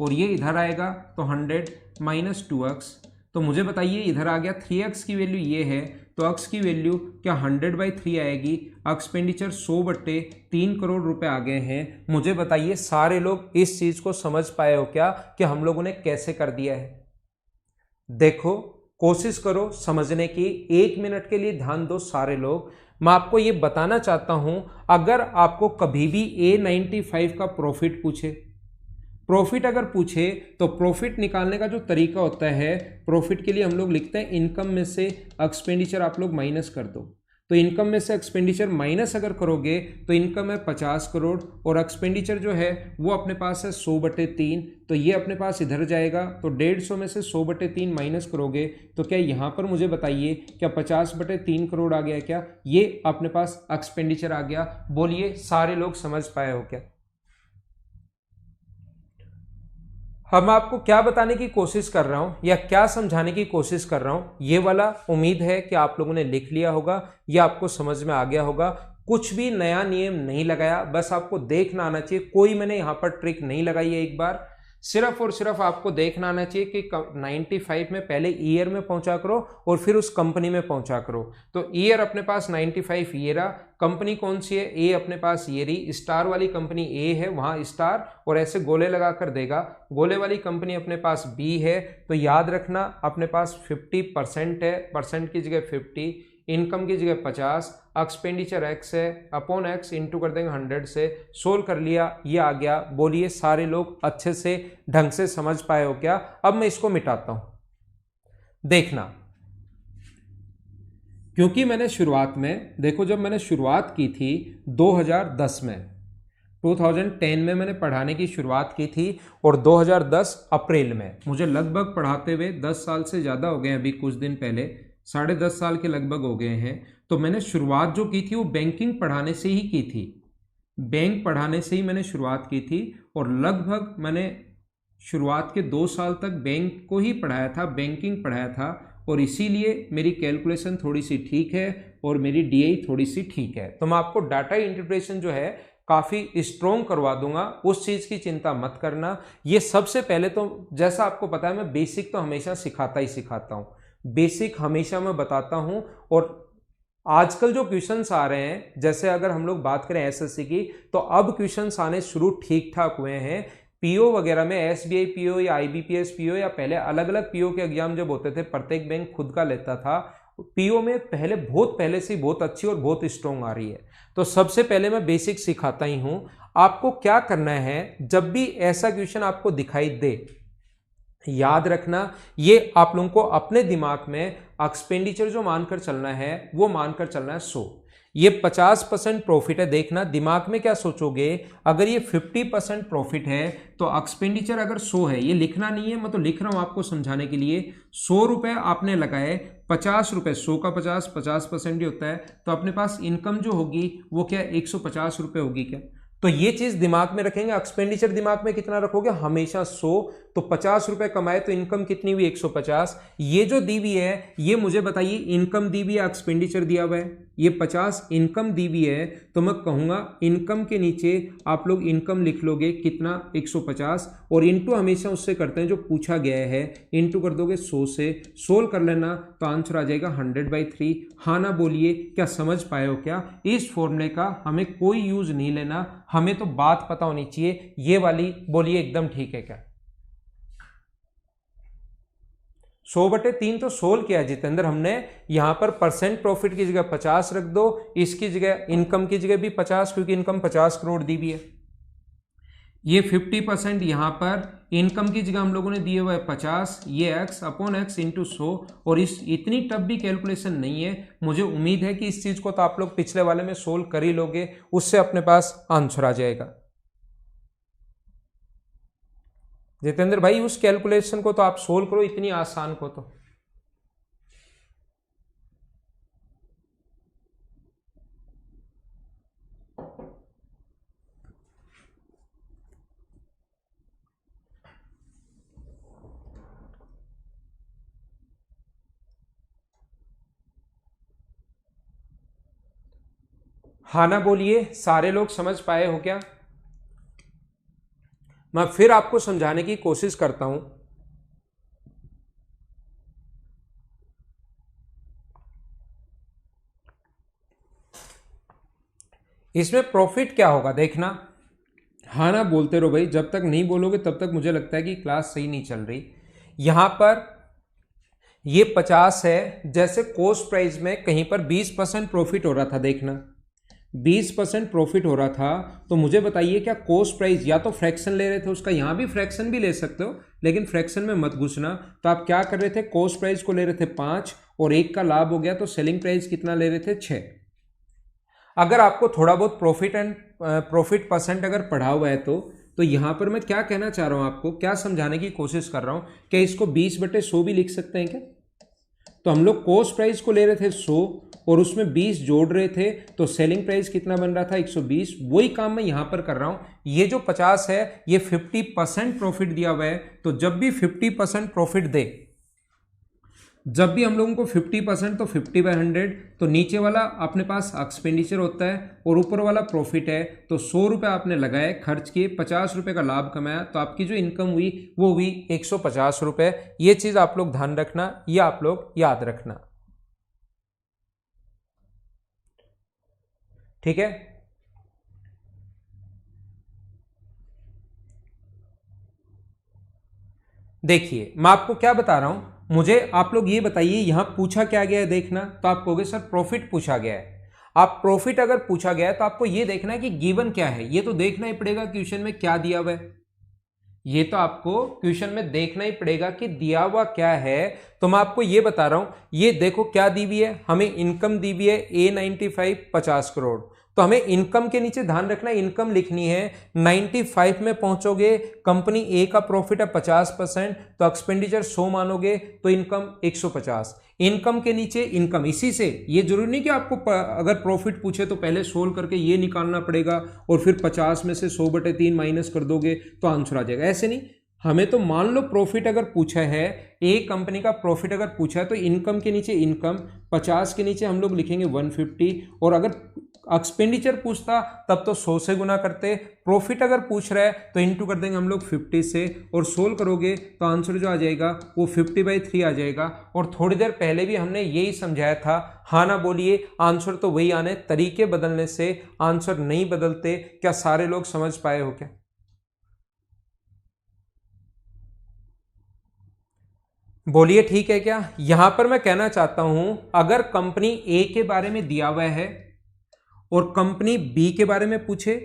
और ये इधर आएगा तो 100 माइनस 2x। तो मुझे बताइए इधर आ गया 3x की वैल्यू ये है, तो x की वैल्यू क्या 100/3 आएगी। एक्सपेंडिचर 100/3 करोड़ रुपए आ गए हैं। मुझे बताइए सारे लोग इस चीज को समझ पाए हो क्या कि हम लोगों ने कैसे कर दिया है। देखो कोशिश करो समझने की, 1 मिनट के लिए ध्यान दो सारे लोग। मैं आपको ये बताना चाहता हूं, अगर आपको कभी भी A95 का प्रॉफिट पूछे, प्रॉफिट अगर पूछे तो प्रॉफिट निकालने का जो तरीका होता है, प्रॉफिट के लिए हम लोग लिखते हैं इनकम में से एक्सपेंडिचर आप लोग माइनस कर दो। तो इनकम में से एक्सपेंडिचर माइनस अगर करोगे तो इनकम है 50 करोड़ और एक्सपेंडिचर जो है वो अपने पास है 100/3। तो ये अपने पास इधर जाएगा, तो 150 में से 100/3 माइनस करोगे तो क्या यहाँ पर मुझे बताइए क्या 50/3 करोड़ आ गया क्या? ये अपने पास एक्सपेंडिचर आ गया। बोलिए सारे लोग समझ पाए हो क्या? हम आपको क्या बताने की कोशिश कर रहा हूं या क्या समझाने की कोशिश कर रहा हूं, ये वाला उम्मीद है कि आप लोगों ने लिख लिया होगा या आपको समझ में आ गया होगा। कुछ भी नया नियम नहीं लगाया, बस आपको देखना आना चाहिए। कोई मैंने यहां पर ट्रिक नहीं लगाई है। एक बार सिर्फ और सिर्फ आपको देखना आना चाहिए कि 95 में पहले ईयर में पहुंचा करो और फिर उस कंपनी में पहुंचा करो। तो ईयर अपने पास 95 ये रहा, कंपनी कौन सी है? ए अपने पास ये रही, स्टार वाली कंपनी ए है, वहां स्टार और ऐसे गोले लगा कर देगा। गोले वाली कंपनी अपने पास बी है, तो याद रखना अपने पास 50% है, परसेंट की जगह 50, इनकम की जगह 50, एक्सपेंडिचर एक्स है, अपॉन एक्स इंटू कर देंगे 100 से। सोल्व कर लिया, ये आ गया। बोलिए सारे लोग अच्छे से ढंग से समझ पाए हो क्या? अब मैं इसको मिटाता हूं, देखना। क्योंकि मैंने शुरुआत में देखो, जब मैंने शुरुआत की थी 2010 में, 2010 में मैंने पढ़ाने की शुरुआत की थी और 2010 अप्रैल में, मुझे लगभग पढ़ाते हुए 10 साल से ज़्यादा हो गए। अभी कुछ दिन पहले 10.5 साल के लगभग हो गए हैं। तो मैंने शुरुआत जो की थी वो बैंकिंग पढ़ाने से ही की थी, बैंक पढ़ाने से ही मैंने शुरुआत की थी और लगभग मैंने शुरुआत के 2 साल तक बैंक को ही पढ़ाया था, बैंकिंग पढ़ाया था। और इसीलिए मेरी कैलकुलेशन थोड़ी सी ठीक है और मेरी डीआई थोड़ी सी ठीक है। तो मैं आपको डाटा इंटरप्रिटेशन जो है काफ़ी स्ट्रॉन्ग करवा दूंगा, उस चीज़ की चिंता मत करना। ये सबसे पहले तो जैसा आपको पता है मैं बेसिक तो हमेशा सिखाता ही सिखाता हूँ, बेसिक हमेशा मैं बताता हूँ। और आजकल जो क्वेश्चंस आ रहे हैं, जैसे अगर हम लोग बात करें एसएससी की, तो अब क्वेश्चंस आने शुरू ठीक ठाक हुए हैं। पीओ वगैरह में एसबीआई पीओ या आईबीपीएस पीओ या पहले अलग अलग पीओ के एग्जाम जब होते थे, प्रत्येक बैंक खुद का लेता था, पीओ में पहले बहुत पहले से बहुत अच्छी और बहुत स्ट्रॉन्ग आ रही है। तो सबसे पहले मैं बेसिक सिखाता ही हूं। आपको क्या करना है, जब भी ऐसा क्वेश्चन आपको दिखाई दे, याद रखना, ये आप लोगों को अपने दिमाग में एक्सपेंडिचर जो मानकर चलना है वो मानकर चलना है 100। ये 50% प्रॉफिट है। देखना दिमाग में क्या सोचोगे, अगर ये 50% प्रॉफिट है तो एक्सपेंडिचर अगर 100 है, ये लिखना नहीं है, मैं तो लिख रहा हूं आपको समझाने के लिए। 100 रुपए आपने लगाए, 50 रुपए, 100 का 50% ही होता है, तो अपने पास इनकम जो होगी वो क्या 150 रुपए होगी क्या। तो ये चीज दिमाग में रखेंगे। एक्सपेंडिचर दिमाग में कितना रखोगे, हमेशा 100। तो 50 रुपए कमाए तो इनकम कितनी हुई 150। ये जो दी हुई है ये मुझे बताइए इनकम दी हुई है एक्सपेंडिचर दिया हुआ है। ये 50 इनकम दी हुई है, तो मैं कहूंगा इनकम के नीचे आप लोग इनकम लिख लोगे कितना 150, और इंटू हमेशा उससे करते हैं जो पूछा गया है, इंटू कर दोगे 100 से, सोल्व कर लेना तो आंसर आ जाएगा 100/3। हाँ ना बोलिए, क्या समझ पाए हो क्या। इस फॉर्मूले का हमें कोई यूज नहीं लेना, हमें तो बात पता होनी चाहिए। ये वाली बोलिए एकदम ठीक है क्या। 100/3 तो सोल्व किया जितेंद्र हमने। यहां पर परसेंट प्रॉफिट की जगह 50 रख दो, इसकी जगह इनकम की जगह भी 50, क्योंकि इनकम 50 करोड़ दी हुई है। ये 50% यहां पर इनकम की जगह हम लोगों ने दिए हुए है 50, ये x अपॉन x इंटू 100। और इस इतनी टफ भी कैलकुलेशन नहीं है, मुझे उम्मीद है कि इस चीज को तो आप लोग पिछले वाले में सोल्व कर ही लोगे, उससे अपने पास आंसर आ जाएगा। जितेंद्र भाई उस कैलकुलेशन को तो आप सोल्व करो, इतनी आसान को तो। हाँ ना बोलिए, सारे लोग समझ पाए हो क्या। मैं फिर आपको समझाने की कोशिश करता हूं। इसमें प्रॉफिट क्या होगा देखना। हाँ ना बोलते रहो भाई, जब तक नहीं बोलोगे तब तक मुझे लगता है कि क्लास सही नहीं चल रही। यहां पर ये 50 है, जैसे कॉस्ट प्राइस में कहीं पर 20% प्रॉफिट हो रहा था, देखना 20% प्रॉफिट हो रहा था। तो मुझे बताइए क्या कॉस्ट प्राइस, या तो फ्रैक्शन ले रहे थे उसका, यहां भी फ्रैक्शन भी ले सकते हो लेकिन फ्रैक्शन में मत घुसना। तो आप क्या कर रहे थे, कॉस्ट प्राइस को ले रहे थे 5 और 1 का लाभ हो गया, तो सेलिंग प्राइस कितना ले रहे थे 6। अगर आपको थोड़ा बहुत प्रॉफिट परसेंट अगर पढ़ा हुआ है तो यहां पर मैं क्या कहना चाह रहा हूं, आपको क्या समझाने की कोशिश कर रहा हूं, क्या इसको 20/100 भी लिख सकते हैं क्या। तो हम लोग कॉस्ट प्राइस को ले रहे थे 100 और उसमें 20 जोड़ रहे थे, तो सेलिंग प्राइस कितना बन रहा था 120। वही काम मैं यहां पर कर रहा हूं। ये जो 50 है ये 50% प्रॉफिट दिया हुआ है, तो जब भी 50% प्रॉफिट दे, जब भी हम लोगों को 50% तो 50/100, तो नीचे वाला अपने पास एक्सपेंडिचर होता है और ऊपर वाला प्रॉफिट है। तो 100 रुपये आपने लगाए, खर्च किए, 50 रुपये का लाभ कमाया, तो आपकी जो इनकम हुई वो हुई 150 रुपये। ये चीज आप लोग ध्यान रखना, ये आप लोग याद रखना, ठीक है। देखिए मैं आपको क्या बता रहा हूं, मुझे आप लोग ये बताइए यहां पूछा क्या गया है देखना। तो आप कहोगे सर प्रॉफिट पूछा गया है। आप प्रॉफिट अगर पूछा गया है तो आपको ये देखना है कि गिवन क्या है, ये तो देखना ही पड़ेगा क्वेश्चन में क्या दिया हुआ है। ये तो आपको क्वेश्चन में देखना ही पड़ेगा कि दिया हुआ क्या है। तो मैं आपको ये बता रहा हूं, ये देखो क्या दी हुई है, हमें इनकम दी हुई है A95 50 करोड़। तो हमें इनकम के नीचे ध्यान रखना, इनकम लिखनी है। 95 में पहुंचोगे, कंपनी ए का प्रॉफिट है 50%, तो एक्सपेंडिचर 100 मानोगे तो इनकम 150। इनकम के नीचे इनकम, इसी से ये जरूरी नहीं कि आपको अगर प्रॉफिट पूछे तो पहले सोल्व करके ये निकालना पड़ेगा और फिर 50 में से 100/3 माइनस कर दोगे तो आंसर आ जाएगा, ऐसे नहीं। हमें तो मान लो प्रॉफिट अगर पूछा है, एक कंपनी का प्रॉफिट अगर पूछा है, तो इनकम के नीचे इनकम, 50 के नीचे हम लोग लिखेंगे 150। और अगर एक्सपेंडिचर पूछता तब तो 100 से गुना करते, प्रॉफिट अगर पूछ रहा है तो इंटू कर देंगे हम लोग 50 से, और सोल्व करोगे तो आंसर जो आ जाएगा वो 50/3 आ जाएगा। और थोड़ी देर पहले भी हमने यही समझाया था। हाँ ना बोलिए, आंसर तो वही आने, तरीके बदलने से आंसर नहीं बदलते। क्या सारे लोग समझ पाए हो क्या। बोलिए ठीक है क्या? यहां पर मैं कहना चाहता हूं, अगर कंपनी ए के बारे में दिया हुआ है और कंपनी बी के बारे में पूछे,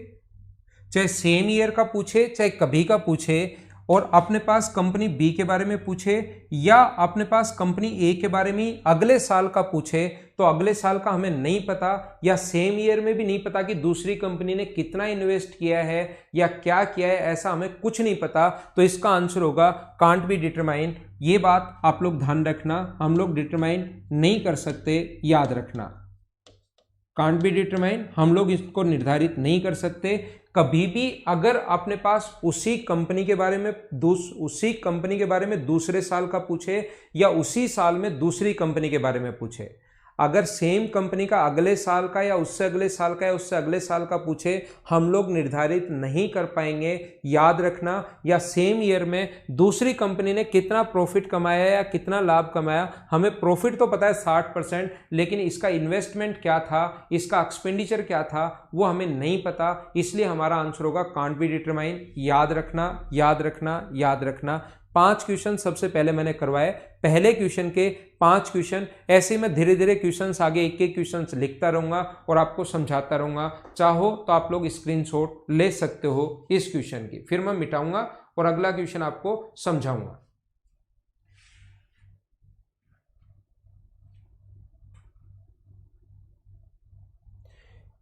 चाहे सेम ईयर का पूछे चाहे कभी का पूछे, और अपने पास कंपनी बी के बारे में पूछे या अपने पास कंपनी ए के बारे में अगले साल का पूछे, तो अगले साल का हमें नहीं पता या सेम ईयर में भी नहीं पता कि दूसरी कंपनी ने कितना इन्वेस्ट किया है या क्या किया है, ऐसा हमें कुछ नहीं पता, तो इसका आंसर होगा कांट बी डिटरमाइन। ये बात आप लोग ध्यान रखना, हम लोग डिटरमाइन नहीं कर सकते, याद रखना। कांट बी डिटरमाइन, हम लोग इसको निर्धारित नहीं कर सकते। कभी भी अगर अपने पास उसी कंपनी के बारे में दूसरे साल का पूछे या उसी साल में दूसरी कंपनी के बारे में पूछे, अगर सेम कंपनी का अगले साल का या उससे अगले साल का या उससे अगले साल का पूछे, हम लोग निर्धारित नहीं कर पाएंगे, याद रखना। या सेम ईयर में दूसरी कंपनी ने कितना प्रॉफिट कमाया या कितना लाभ कमाया, हमें प्रॉफिट तो पता है 60%, लेकिन इसका इन्वेस्टमेंट क्या था, इसका एक्सपेंडिचर क्या था, वो हमें नहीं पता, इसलिए हमारा आंसर होगा कांट बी डिटरमाइन। याद रखना, याद रखना, याद रखना। 5 क्वेश्चन सबसे पहले मैंने करवाए, पहले क्वेश्चन के 5 क्वेश्चन, ऐसे मैं धीरे धीरे क्वेश्चंस आगे एक एक क्वेश्चंस लिखता रहूंगा और आपको समझाता रहूंगा। चाहो तो आप लोग स्क्रीनशॉट ले सकते हो इस क्वेश्चन की, फिर मैं मिटाऊंगा और अगला क्वेश्चन आपको समझाऊंगा।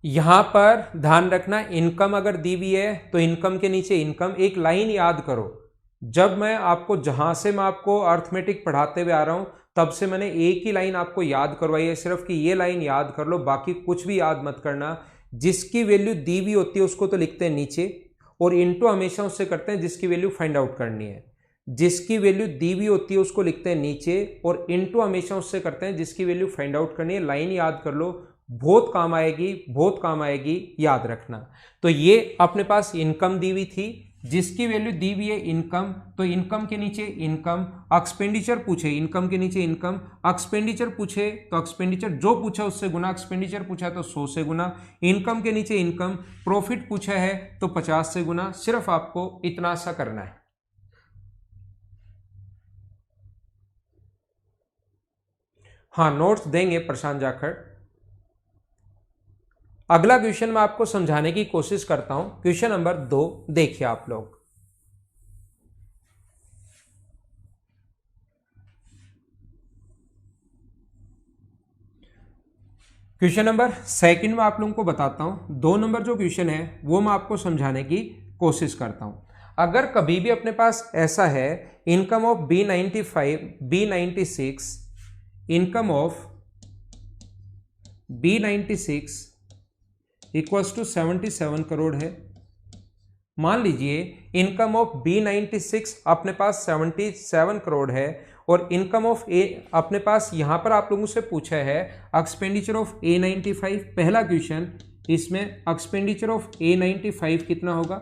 यहां पर ध्यान रखना, इनकम अगर दी हुई है तो इनकम के नीचे इनकम, एक लाइन याद करो। जब मैं आपको जहां से मैं आपको अर्थमेटिक पढ़ाते हुए आ रहा हूं, तब से मैंने एक ही लाइन आपको याद करवाई है सिर्फ, कि ये लाइन याद कर लो, बाकी कुछ भी याद मत करना। जिसकी वैल्यू दी हुई होती है उसको तो लिखते हैं नीचे, और इनटू हमेशा उससे करते हैं जिसकी वैल्यू फाइंड आउट करनी है। जिसकी वैल्यू दी हुई होती है उसको लिखते हैं नीचे, और इनटू हमेशा उससे करते हैं जिसकी वैल्यू फाइंड आउट करनी है। लाइन याद कर लो, बहुत काम आएगी, बहुत काम आएगी, याद रखना। तो ये अपने पास इनकम दी हुई थी, जिसकी वैल्यू दी हुई है इनकम, तो इनकम के नीचे इनकम। एक्सपेंडिचर पूछे, इनकम के नीचे इनकम। एक्सपेंडिचर पूछे तो एक्सपेंडिचर जो पूछा उससे गुना, एक्सपेंडिचर पूछा तो 100 से गुना। इनकम के नीचे इनकम। प्रॉफिट पूछा है तो 50 से गुना। सिर्फ आपको इतना सा करना है। हाँ, नोट्स देंगे प्रशांत जाखड़। अगला क्वेश्चन मैं आपको समझाने की कोशिश करता हूं। क्वेश्चन नंबर 2 देखिए आप लोग। क्वेश्चन नंबर 2 में आप लोगों को बताता हूं। 2 नंबर जो क्वेश्चन है वो मैं आपको समझाने की कोशिश करता हूं। अगर कभी भी अपने पास ऐसा है, income of B96, income of B96 equals to 77 crore है। मान लीजिए इनकम ऑफ B96 अपने पास 77 करोड़ है, और इनकम ऑफ ए अपने पास यहां पर आप लोगों से पूछा है एक्सपेंडिचर ऑफ A95। पहला क्वेश्चन, इसमें एक्सपेंडिचर ऑफ A95 कितना होगा?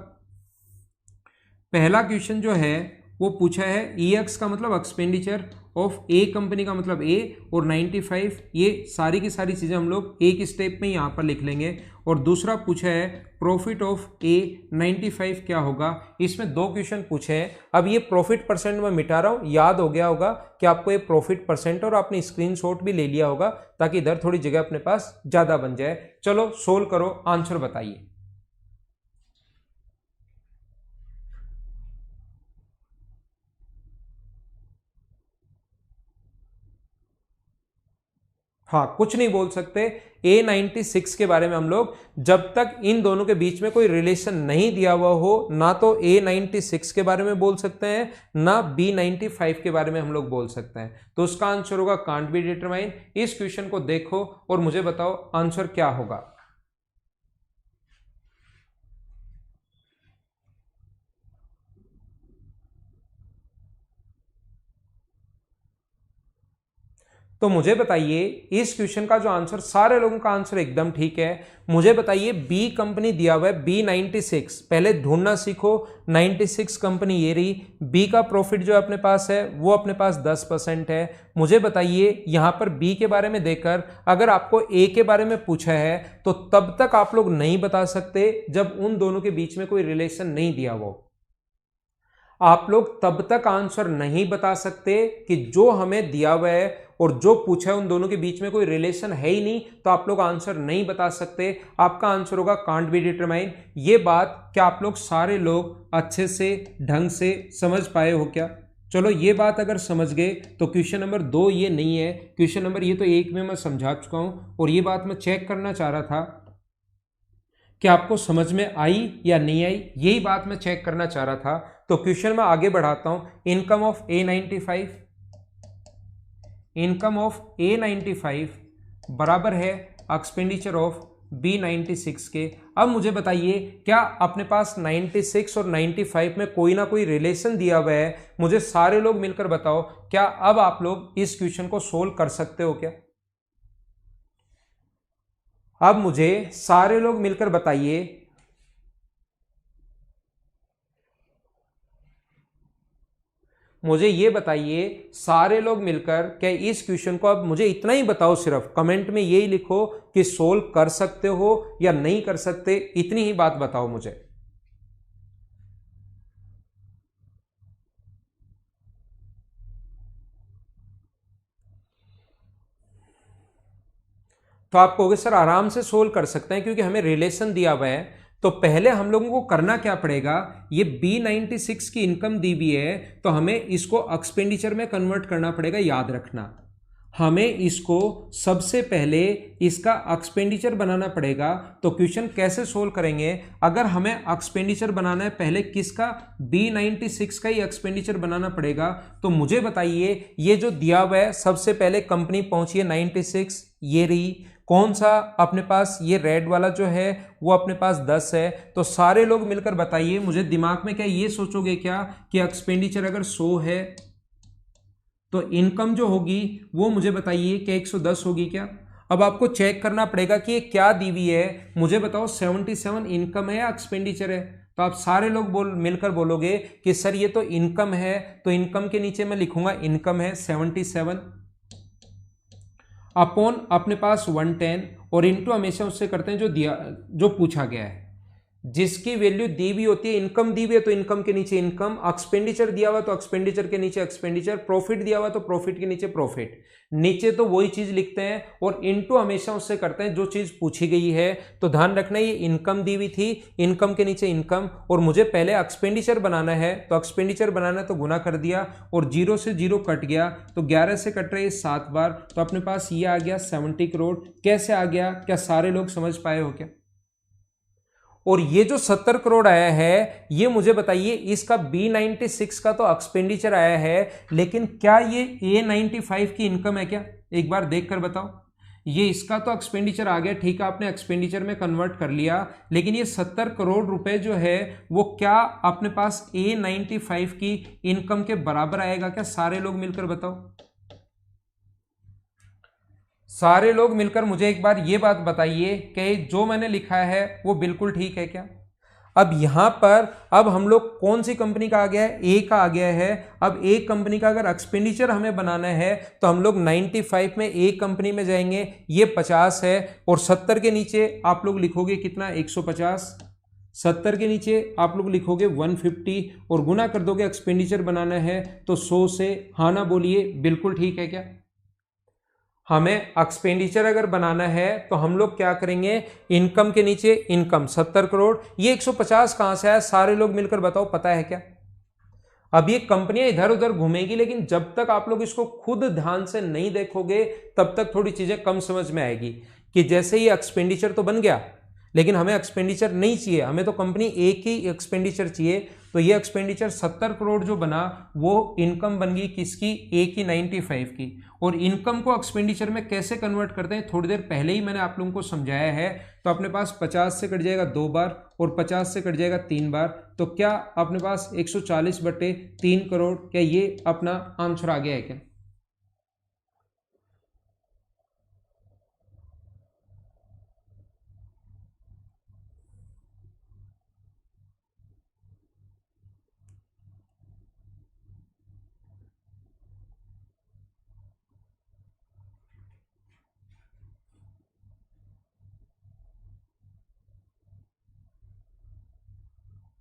पहला क्वेश्चन जो है वो पूछा है EX का मतलब एक्सपेंडिचर ऑफ ए कंपनी का मतलब ए, और 95, ये सारी की सारी चीजें हम लोग एक स्टेप में यहां पर लिख लेंगे। और दूसरा पूछा है प्रॉफिट ऑफ A95 क्या होगा? इसमें 2 क्वेश्चन पूछे हैं। अब ये प्रॉफिट परसेंट में मिटा रहा हूं, याद हो गया होगा कि आपको ये प्रॉफिट परसेंट, और आपने स्क्रीनशॉट भी ले लिया होगा ताकि इधर थोड़ी जगह अपने पास ज्यादा बन जाए। चलो सोल्व करो, आंसर बताइए। हाँ, कुछ नहीं बोल सकते। A96 के बारे में हम लोग, जब तक इन दोनों के बीच में कोई रिलेशन नहीं दिया हुआ हो, ना तो A96 के बारे में बोल सकते हैं, ना B95 के बारे में हम लोग बोल सकते हैं। तो उसका आंसर होगा कांट बी डिटरमाइन। इस क्वेश्चन को देखो और मुझे बताओ आंसर क्या होगा। तो मुझे बताइए इस क्वेश्चन का जो आंसर, सारे लोगों का आंसर एकदम ठीक है। मुझे बताइए बी कंपनी दिया हुआ है B96, पहले ढूंढना सीखो। 96 कंपनी ये रही। बी का प्रॉफिट जो अपने पास है वो अपने पास 10% है। मुझे बताइए यहां पर बी के बारे में देकर अगर आपको ए के बारे में पूछा है तो तब तक आप लोग नहीं बता सकते जब उन दोनों के बीच में कोई रिलेशन नहीं दिया हो। आप लोग तब तक आंसर नहीं बता सकते कि जो हमें दिया हुआ है और जो पूछा है उन दोनों के बीच में कोई रिलेशन है ही नहीं, तो आप लोग आंसर नहीं बता सकते। आपका आंसर होगा कांट बी डिटरमाइन। ये बात क्या आप लोग सारे लोग अच्छे से ढंग से समझ पाए हो क्या? चलो ये बात अगर समझ गए तो क्वेश्चन नंबर 2 ये नहीं है, क्वेश्चन नंबर ये तो 1 में मैं समझा चुका हूं, और ये बात मैं चेक करना चाह रहा था कि आपको समझ में आई या नहीं आई, यही बात मैं चेक करना चाह रहा था। तो क्वेश्चन में आगे बढ़ाता हूं। Income of A95, income of A95 बराबर है एक्सपेंडिचर ऑफ B96 के। अब मुझे बताइए क्या अपने पास 96 और 95 में कोई ना कोई रिलेशन दिया हुआ है? मुझे सारे लोग मिलकर बताओ, क्या अब आप लोग इस क्वेश्चन को सोल्व कर सकते हो क्या? अब मुझे सारे लोग मिलकर बताइए, मुझे ये बताइए सारे लोग मिलकर, क्या इस क्वेश्चन को, अब मुझे इतना ही बताओ, सिर्फ कमेंट में यही लिखो कि सोल्व कर सकते हो या नहीं कर सकते, इतनी ही बात बताओ मुझे। तो आप कहोगे सर आराम से सोल्व कर सकते हैं क्योंकि हमें रिलेशन दिया हुआ है। तो पहले हम लोगों को करना क्या पड़ेगा, ये B96 की इनकम दी हुई है तो हमें इसको एक्सपेंडिचर में कन्वर्ट करना पड़ेगा। याद रखना, हमें इसको सबसे पहले इसका एक्सपेंडिचर बनाना पड़ेगा। तो क्वेश्चन कैसे सोल्व करेंगे, अगर हमें एक्सपेंडिचर बनाना है पहले किसका, B96 का ही एक्सपेंडिचर बनाना पड़ेगा। तो मुझे बताइए ये जो दिया हुआ है, सबसे पहले कंपनी पहुंची है 96, ये रही। कौन सा अपने पास, ये रेड वाला जो है वो अपने पास 10 है। तो सारे लोग मिलकर बताइए, मुझे दिमाग में क्या ये सोचोगे क्या कि एक्सपेंडिचर अगर 100 है तो इनकम जो होगी वो मुझे बताइए कि 110 होगी क्या? अब आपको चेक करना पड़ेगा कि ये क्या दी हुई है। मुझे बताओ 77 इनकम है या एक्सपेंडिचर है? तो आप सारे लोग मिलकर बोलोगे कि सर ये तो इनकम है, तो इनकम के नीचे मैं लिखूंगा इनकम है 77 अपॉन अपने पास 110, और इंटू हमेशा उससे करते हैं जो दिया, जो पूछा गया है, जिसकी वैल्यू दी हुई होती है। इनकम दी हुई है तो इनकम के नीचे इनकम, एक्सपेंडिचर दिया हुआ तो एक्सपेंडिचर के नीचे एक्सपेंडिचर, प्रॉफिट दिया हुआ तो प्रॉफिट के नीचे प्रॉफिट। नीचे तो वही चीज लिखते हैं और इनटू हमेशा उससे करते हैं जो चीज पूछी गई है। तो ध्यान रखना ये इनकम दी हुई थी, इनकम के नीचे इनकम, और मुझे पहले एक्सपेंडिचर बनाना है। तो एक्सपेंडिचर बनाना है तो गुना कर दिया और 0 से 0 कट गया, तो 11 से कट रहे 7 बार, तो अपने पास ये आ गया 70 करोड़। कैसे आ गया, क्या सारे लोग समझ पाए हो क्या? और ये जो 70 करोड़ आया है, ये मुझे बताइए इसका B96 का तो एक्सपेंडिचर आया है, लेकिन क्या ये A95 की इनकम है क्या? एक बार देख कर बताओ। ये इसका तो एक्सपेंडिचर आ गया, ठीक है, आपने एक्सपेंडिचर में कन्वर्ट कर लिया, लेकिन ये 70 करोड़ रुपए जो है वो क्या अपने पास A95 की इनकम के बराबर आएगा क्या? सारे लोग मिलकर बताओ, सारे लोग मिलकर मुझे एक बार ये बात बताइए कि जो मैंने लिखा है वो बिल्कुल ठीक है क्या? अब यहां पर अब हम लोग कौन सी कंपनी का आ गया है, ए का आ गया है। अब ए कंपनी का अगर एक्सपेंडिचर हमें बनाना है तो हम लोग 95 में ए कंपनी में जाएंगे, ये 50 है, और 70 के नीचे आप लोग लिखोगे कितना, 150। 70 के नीचे आप लोग लिखोगे 150 और गुना कर दोगे, एक्सपेंडिचर बनाना है तो 100 से। हाँ ना बोलिए, बिल्कुल ठीक है क्या? हमें एक्सपेंडिचर अगर बनाना है तो हम लोग क्या करेंगे, इनकम के नीचे इनकम 70 करोड़, ये 150 कहां से आया? सारे लोग मिलकर बताओ, पता है क्या? अब ये कंपनियां इधर उधर घूमेगी, लेकिन जब तक आप लोग इसको खुद ध्यान से नहीं देखोगे तब तक थोड़ी चीजें कम समझ में आएगी। कि जैसे ये एक्सपेंडिचर तो बन गया, लेकिन हमें एक्सपेंडिचर नहीं चाहिए, हमें तो कंपनी ए की एक्सपेंडिचर चाहिए। तो ये एक्सपेंडिचर 70 करोड़ जो बना वो इनकम बन गई किसकी, ए की 95 की। और इनकम को एक्सपेंडिचर में कैसे कन्वर्ट करते हैं थोड़ी देर पहले ही मैंने आप लोगों को समझाया है। तो अपने पास 50 से कट जाएगा 2 बार और 50 से कट जाएगा 3 बार, तो क्या अपने पास 140/3 करोड़, क्या ये अपना आंसर आ गया है क्या?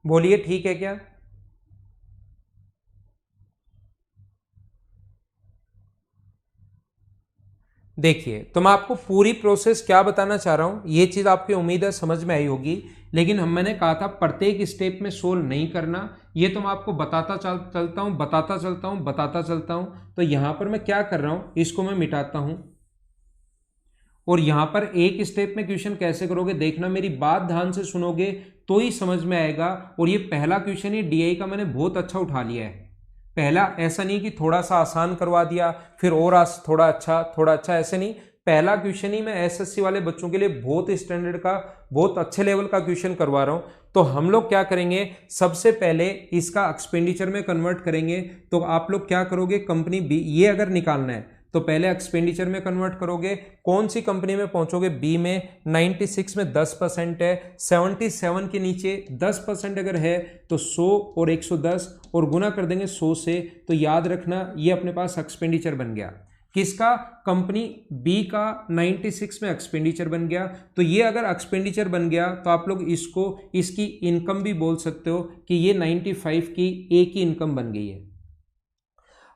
बोलिए ठीक है क्या? देखिए, तो मैं आपको पूरी प्रोसेस क्या बताना चाह रहा हूँ, ये चीज़ आपकी उम्मीद है समझ में आई होगी, लेकिन मैंने कहा था प्रत्येक स्टेप में सोल्व नहीं करना, ये तो मैं आपको बताता चलता हूँ। तो यहाँ पर मैं क्या कर रहा हूँ, इसको मैं मिटाता हूँ और यहाँ पर एक स्टेप में क्वेश्चन कैसे करोगे देखना, मेरी बात ध्यान से सुनोगे तो ही समझ में आएगा। और ये पहला क्वेश्चन ये डीआई का मैंने बहुत अच्छा उठा लिया है। पहला ऐसा नहीं कि थोड़ा सा आसान करवा दिया फिर और थोड़ा अच्छा, ऐसे नहीं। पहला क्वेश्चन ही मैं एसएससी वाले बच्चों के लिए बहुत स्टैंडर्ड का, बहुत अच्छे लेवल का क्वेश्चन करवा रहा हूं। तो हम लोग क्या करेंगे, सबसे पहले इसका एक्सपेंडिचर में कन्वर्ट करेंगे। तो आप लोग क्या करोगे, कंपनी बी, ये अगर निकालना है तो पहले एक्सपेंडिचर में कन्वर्ट करोगे। कौन सी कंपनी में पहुंचोगे, बी में। 96 में 10% है, 77 के नीचे 10% अगर है तो 100 और 110 और गुना कर देंगे 100 से। तो याद रखना ये अपने पास एक्सपेंडिचर बन गया। किसका, कंपनी बी का 96 में एक्सपेंडिचर बन गया। तो ये अगर एक्सपेंडिचर बन गया तो आप लोग इसको इसकी इनकम भी बोल सकते हो कि ये 95 की ए की इनकम बन गई है।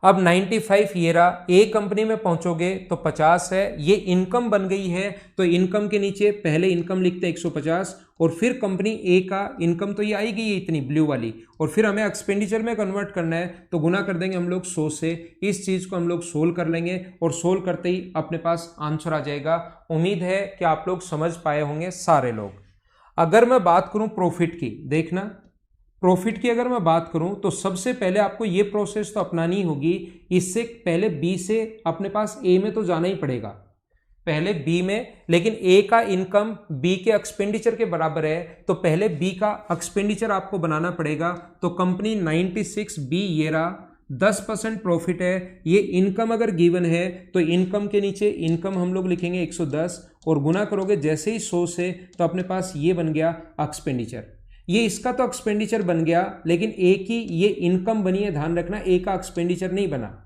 अब 95 ये रहा, ए कंपनी में पहुंचोगे तो 50 है, ये इनकम बन गई है। तो इनकम के नीचे पहले इनकम लिखते हैं 150 और फिर कंपनी ए का इनकम तो ये आई गई है इतनी ब्लू वाली, और फिर हमें एक्सपेंडिचर में कन्वर्ट करना है तो गुना कर देंगे हम लोग 100 से। इस चीज को हम लोग सोल्व कर लेंगे और सोल्व करते ही अपने पास आंसर आ जाएगा। उम्मीद है कि आप लोग समझ पाए होंगे सारे लोग। अगर मैं बात करूं प्रॉफिट की, देखना प्रॉफिट की अगर मैं बात करूं तो सबसे पहले आपको ये प्रोसेस तो अपनानी होगी। इससे पहले बी से अपने पास ए में तो जाना ही पड़ेगा, पहले बी में। लेकिन ए का इनकम बी के एक्सपेंडिचर के बराबर है तो पहले बी का एक्सपेंडिचर आपको बनाना पड़ेगा। तो कंपनी 96 बी ये रहा, 10% प्रॉफिट है। ये इनकम अगर गिवन है तो इनकम के नीचे इनकम हम लोग लिखेंगे 110 और गुना करोगे जैसे ही 100 से तो अपने पास ये बन गया एक्सपेंडिचर। ये इसका तो एक्सपेंडिचर बन गया लेकिन ए की ये इनकम बनी है, ध्यान रखना ए का एक्सपेंडिचर नहीं बना।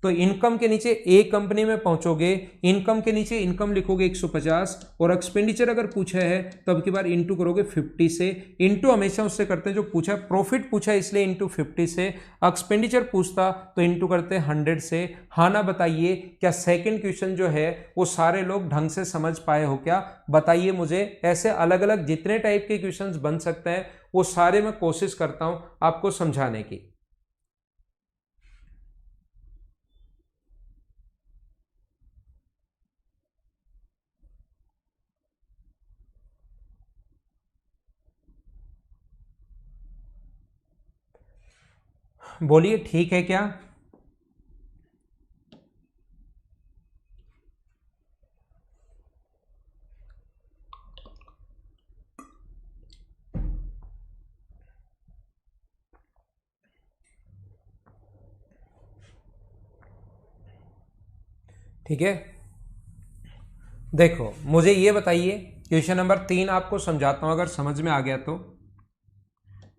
तो इनकम के नीचे ए कंपनी में पहुंचोगे, इनकम के नीचे इनकम लिखोगे 150 और एक्सपेंडिचर अगर पूछा है तो अब की बार इंटू करोगे 50 से। इंटू हमेशा उससे करते हैं जो पूछा, प्रॉफिट पूछा इसलिए इंटू 50 से, एक्सपेंडिचर पूछता तो इंटू करते 100 से। हाँ ना बताइए, क्या सेकंड क्वेश्चन जो है वो सारे लोग ढंग से समझ पाए हो क्या, बताइए मुझे। ऐसे अलग अलग जितने टाइप के क्वेश्चन बन सकते हैं वो सारे मैं कोशिश करता हूं आपको समझाने की। बोलिए ठीक है क्या? ठीक है, देखो मुझे ये बताइए, क्वेश्चन नंबर 3 आपको समझाता हूं अगर समझ में आ गया तो।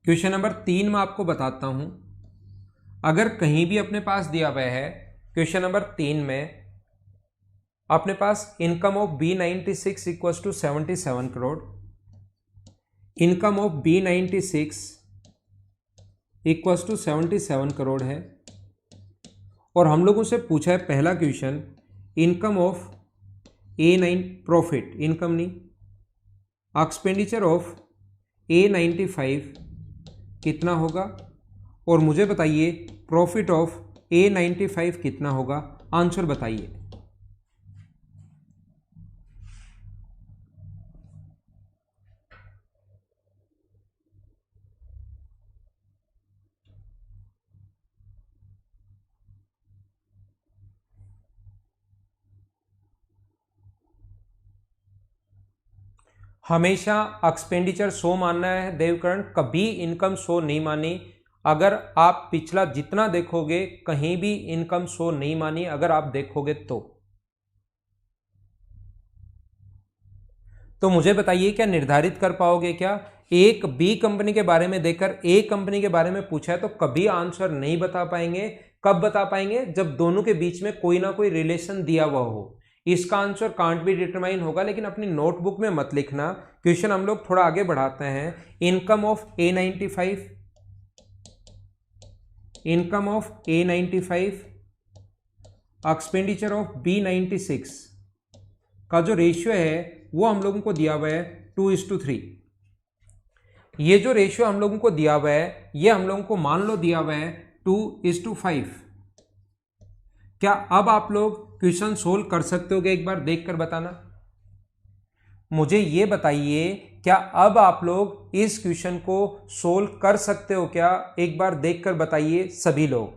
क्वेश्चन नंबर 3 में आपको बताता हूं, अगर कहीं भी अपने पास दिया हुआ है क्वेश्चन नंबर 3 में अपने पास income of B96 equal to 77 crore, income of B96 equal to 77 crore है, और हम लोगों से पूछा है पहला question income of A9 profit, income नहीं, एक्सपेंडिचर ऑफ A95 कितना होगा, और मुझे बताइए प्रॉफिट ऑफ A95 कितना होगा, आंसर बताइए। हमेशा एक्सपेंडिचर 100 मानना है देवकरण, कभी इनकम 100 नहीं मानी। अगर आप पिछला जितना देखोगे कहीं भी इनकम 100 नहीं मानी, अगर आप देखोगे तो मुझे बताइए क्या निर्धारित कर पाओगे क्या? एक बी कंपनी के बारे में देखकर ए कंपनी के बारे में पूछा है तो कभी आंसर नहीं बता पाएंगे। कब बता पाएंगे? जब दोनों के बीच में कोई ना कोई रिलेशन दिया हुआ हो। इसका आंसर कांट बी डिटरमाइन होगा, लेकिन अपनी नोटबुक में मत लिखना। क्वेश्चन हम लोग थोड़ा आगे बढ़ाते हैं। Income of A95, income of A95, expenditure of B96, का जो रेशियो है वो हम लोगों को दिया हुआ है 2:3। ये जो रेशियो हम लोगों को दिया हुआ है ये हम लोगों को मान लो दिया हुआ है 2:5। क्या अब आप लोग क्वेश्चन सोल्व कर सकते हो क्या? एक बार देख कर बताना मुझे, ये बताइए क्या अब आप लोग इस क्वेश्चन को सोल्व कर सकते हो क्या? एक बार देख कर बताइए सभी लोग।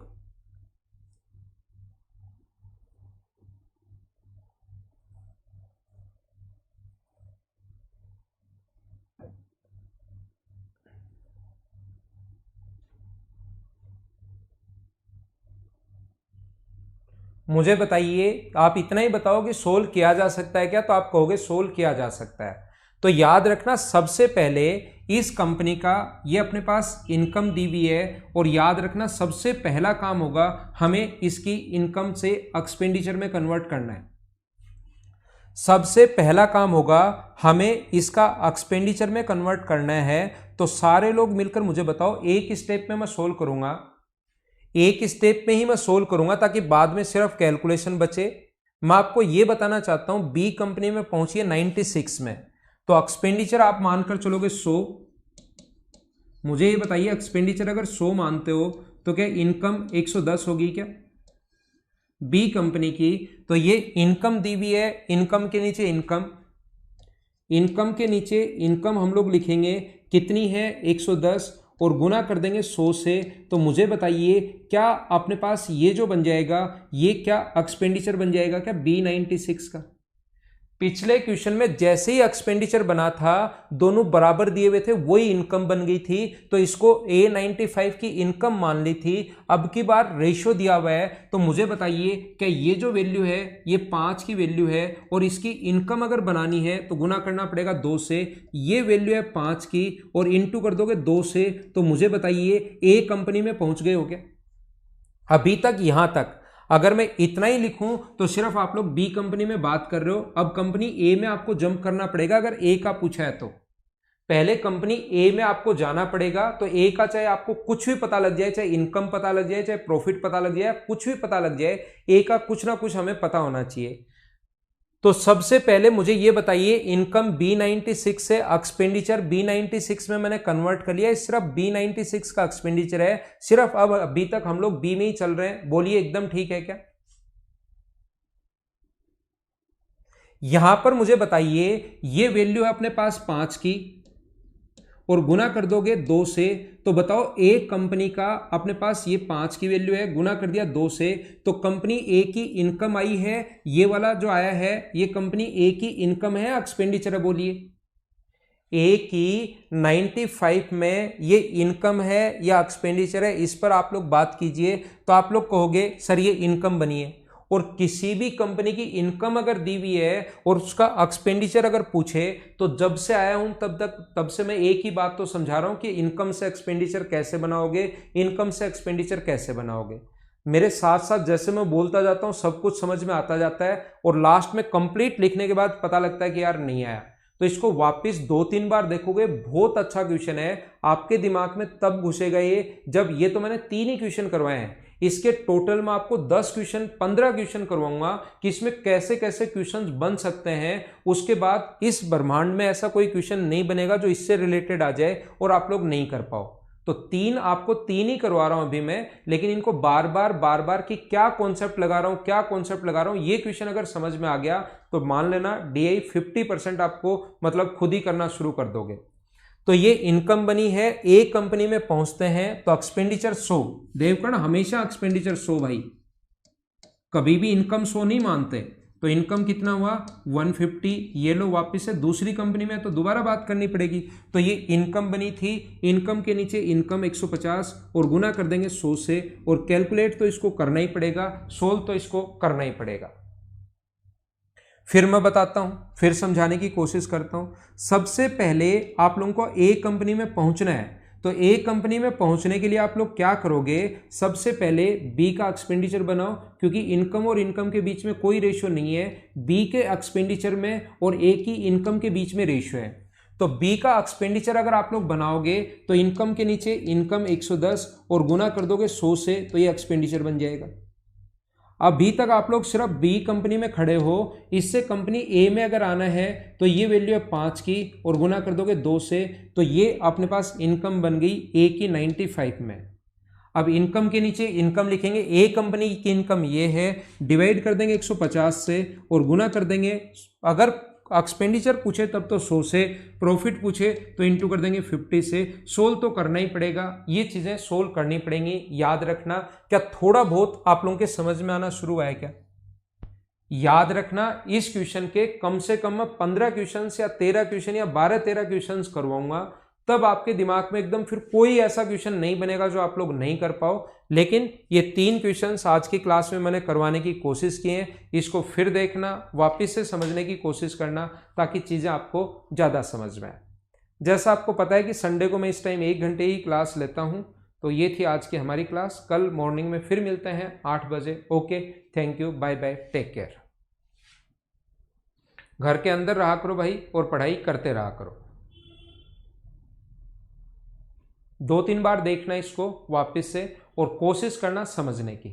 मुझे बताइए, आप इतना ही बताओ कि सोल्व किया जा सकता है क्या, तो आप कहोगे सोल्व किया जा सकता है। तो याद रखना सबसे पहले इस कंपनी का ये अपने पास इनकम दी हुई है और याद रखना सबसे पहला काम होगा हमें इसकी इनकम से एक्सपेंडिचर में कन्वर्ट करना है। सबसे पहला काम होगा हमें इसका एक्सपेंडिचर में कन्वर्ट करना है। तो सारे लोग मिलकर मुझे बताओ, एक स्टेप में मैं सोल्व करूंगा, एक स्टेप में ही मैं सोल्व करूंगा ताकि बाद में सिर्फ कैलकुलेशन बचे। मैं आपको यह बताना चाहता हूं बी कंपनी में पहुंची है 96 में, तो एक्सपेंडिचर आप मानकर चलोगे 100। मुझे ये बताइए एक्सपेंडिचर अगर 100 मानते हो तो क्या इनकम 110 होगी क्या बी कंपनी की? तो ये इनकम दी हुई है, इनकम के नीचे इनकम, इनकम के नीचे इनकम हम लोग लिखेंगे कितनी है 110 और गुना कर देंगे 100 से। तो मुझे बताइए क्या अपने पास ये जो बन जाएगा ये क्या एक्सपेंडिचर बन जाएगा क्या B96 का? पिछले क्वेश्चन में जैसे ही एक्सपेंडिचर बना था दोनों बराबर दिए हुए थे, वही इनकम बन गई थी, तो इसको A95 की इनकम मान ली थी। अब की बार रेशियो दिया हुआ है, तो मुझे बताइए क्या ये जो वैल्यू है ये 5 की वैल्यू है और इसकी इनकम अगर बनानी है तो गुना करना पड़ेगा 2 से। ये वैल्यू है 5 की और इंटू कर दोगे 2 से। तो मुझे बताइए ए कंपनी में पहुंच गए हो क्या? अभी तक यहां तक अगर मैं इतना ही लिखूं तो सिर्फ आप लोग बी कंपनी में बात कर रहे हो। अब कंपनी ए में आपको जंप करना पड़ेगा। अगर ए का पूछा है तो पहले कंपनी ए में आपको जाना पड़ेगा। तो ए का चाहे आपको कुछ भी पता लग जाए, चाहे इनकम पता लग जाए, चाहे प्रॉफिट पता लग जाए, कुछ भी पता लग जाए, ए का कुछ ना कुछ हमें पता होना चाहिए। तो सबसे पहले मुझे ये बताइए इनकम B96 से एक्सपेंडिचर B96 में मैंने कन्वर्ट कर लिया, सिर्फ B96 का एक्सपेंडिचर है सिर्फ। अब अभी तक हम लोग बी में ही चल रहे हैं, बोलिए एकदम ठीक है क्या? यहां पर मुझे बताइए ये वैल्यू है अपने पास 5 की और गुना कर दोगे 2 से। तो बताओ ए कंपनी का अपने पास ये 5 की वैल्यू है, गुना कर दिया 2 से, तो कंपनी ए की इनकम आई है, ये वाला जो आया है ये कंपनी ए की इनकम है एक्सपेंडिचर है? बोलिए ए की 95 में ये इनकम है या एक्सपेंडिचर है, इस पर आप लोग बात कीजिए। तो आप लोग कहोगे सर ये इनकम बनी है। और किसी भी कंपनी की इनकम अगर दी हुई है और उसका एक्सपेंडिचर अगर पूछे तो जब से आया हूं तब से मैं एक ही बात तो समझा रहा हूं कि इनकम से एक्सपेंडिचर कैसे बनाओगे, इनकम से एक्सपेंडिचर कैसे बनाओगे। मेरे साथ साथ जैसे मैं बोलता जाता हूं सब कुछ समझ में आता जाता है और लास्ट में कंप्लीट लिखने के बाद पता लगता है कि यार नहीं आया। तो इसको वापस 2-3 बार देखोगे, बहुत अच्छा क्वेश्चन है, आपके दिमाग में तब घुसेगा ये जब ये तो मैंने 3 ही क्वेश्चन करवाए हैं, इसके टोटल में आपको 10 क्वेश्चन 15 क्वेश्चन करवाऊंगा कि इसमें कैसे कैसे क्वेश्चंस बन सकते हैं। उसके बाद इस ब्रह्मांड में ऐसा कोई क्वेश्चन नहीं बनेगा जो इससे रिलेटेड आ जाए और आप लोग नहीं कर पाओ। तो 3 आपको 3 ही करवा रहा हूं अभी मैं, लेकिन इनको बार बार कि क्या कॉन्सेप्ट लगा रहा हूं, क्या कॉन्सेप्ट लगा रहा हूं, ये क्वेश्चन अगर समझ में आ गया तो मान लेना DI 50% आपको मतलब खुद ही करना शुरू कर दोगे। तो ये इनकम बनी है, ए कंपनी में पहुंचते हैं तो एक्सपेंडिचर 100, देवकर्ण हमेशा एक्सपेंडिचर 100 भाई, कभी भी इनकम 100 नहीं मानते। तो इनकम कितना हुआ 150, ये लो वापस से दूसरी कंपनी में तो दोबारा बात करनी पड़ेगी। तो ये इनकम बनी थी, इनकम के नीचे इनकम 150 और गुना कर देंगे 100 से और कैलकुलेट तो इसको करना ही पड़ेगा, सोल्व तो इसको करना ही पड़ेगा। फिर मैं बताता हूं, फिर समझाने की कोशिश करता हूं। सबसे पहले आप लोगों को ए कंपनी में पहुंचना है, तो ए कंपनी में पहुंचने के लिए आप लोग क्या करोगे, सबसे पहले बी का एक्सपेंडिचर बनाओ, क्योंकि इनकम और इनकम के बीच में कोई रेशियो नहीं है, बी के एक्सपेंडिचर में और ए की इनकम के बीच में रेशियो है। तो बी का एक्सपेंडिचर अगर आप लोग बनाओगे तो इनकम के नीचे इनकम 110 और गुना कर दोगे 100 से, तो ये एक्सपेंडिचर बन जाएगा। अभी तक आप लोग सिर्फ बी कंपनी में खड़े हो, इससे कंपनी ए में अगर आना है तो ये वैल्यू है 5 की और गुना कर दोगे 2 से, तो ये अपने पास इनकम बन गई ए की 95 में। अब इनकम के नीचे इनकम लिखेंगे, ए कंपनी की इनकम ये है, डिवाइड कर देंगे 150 से और गुना कर देंगे, अगर एक्सपेंडिचर पूछे तब तो 100 से, प्रॉफिट पूछे तो इंटू कर देंगे 50 से। सोल्व तो करना ही पड़ेगा, ये चीजें सोल्व करनी पड़ेंगी, याद रखना। क्या थोड़ा बहुत आप लोगों के समझ में आना शुरू हुआ है क्या? याद रखना, इस क्वेश्चन के कम से कम 15 क्वेश्चन या 13 क्वेश्चन या 12-13 क्वेश्चन करवाऊंगा, तब आपके दिमाग में एकदम फिर कोई ऐसा क्वेश्चन नहीं बनेगा जो आप लोग नहीं कर पाओ। लेकिन ये 3 क्वेश्चंस आज की क्लास में मैंने करवाने की कोशिश की है, इसको फिर देखना, वापस से समझने की कोशिश करना, ताकि चीज़ें आपको ज़्यादा समझ में आए। जैसा आपको पता है कि संडे को मैं इस टाइम 1 घंटे ही क्लास लेता हूँ, तो ये थी आज की हमारी क्लास। कल मॉर्निंग में फिर मिलते हैं 8 बजे। Okay, thank you, bye bye, take care. घर के अंदर रहा करो भाई और पढ़ाई करते रहा करो। 2-3 बार देखना इसको वापस से और कोशिश करना समझने की।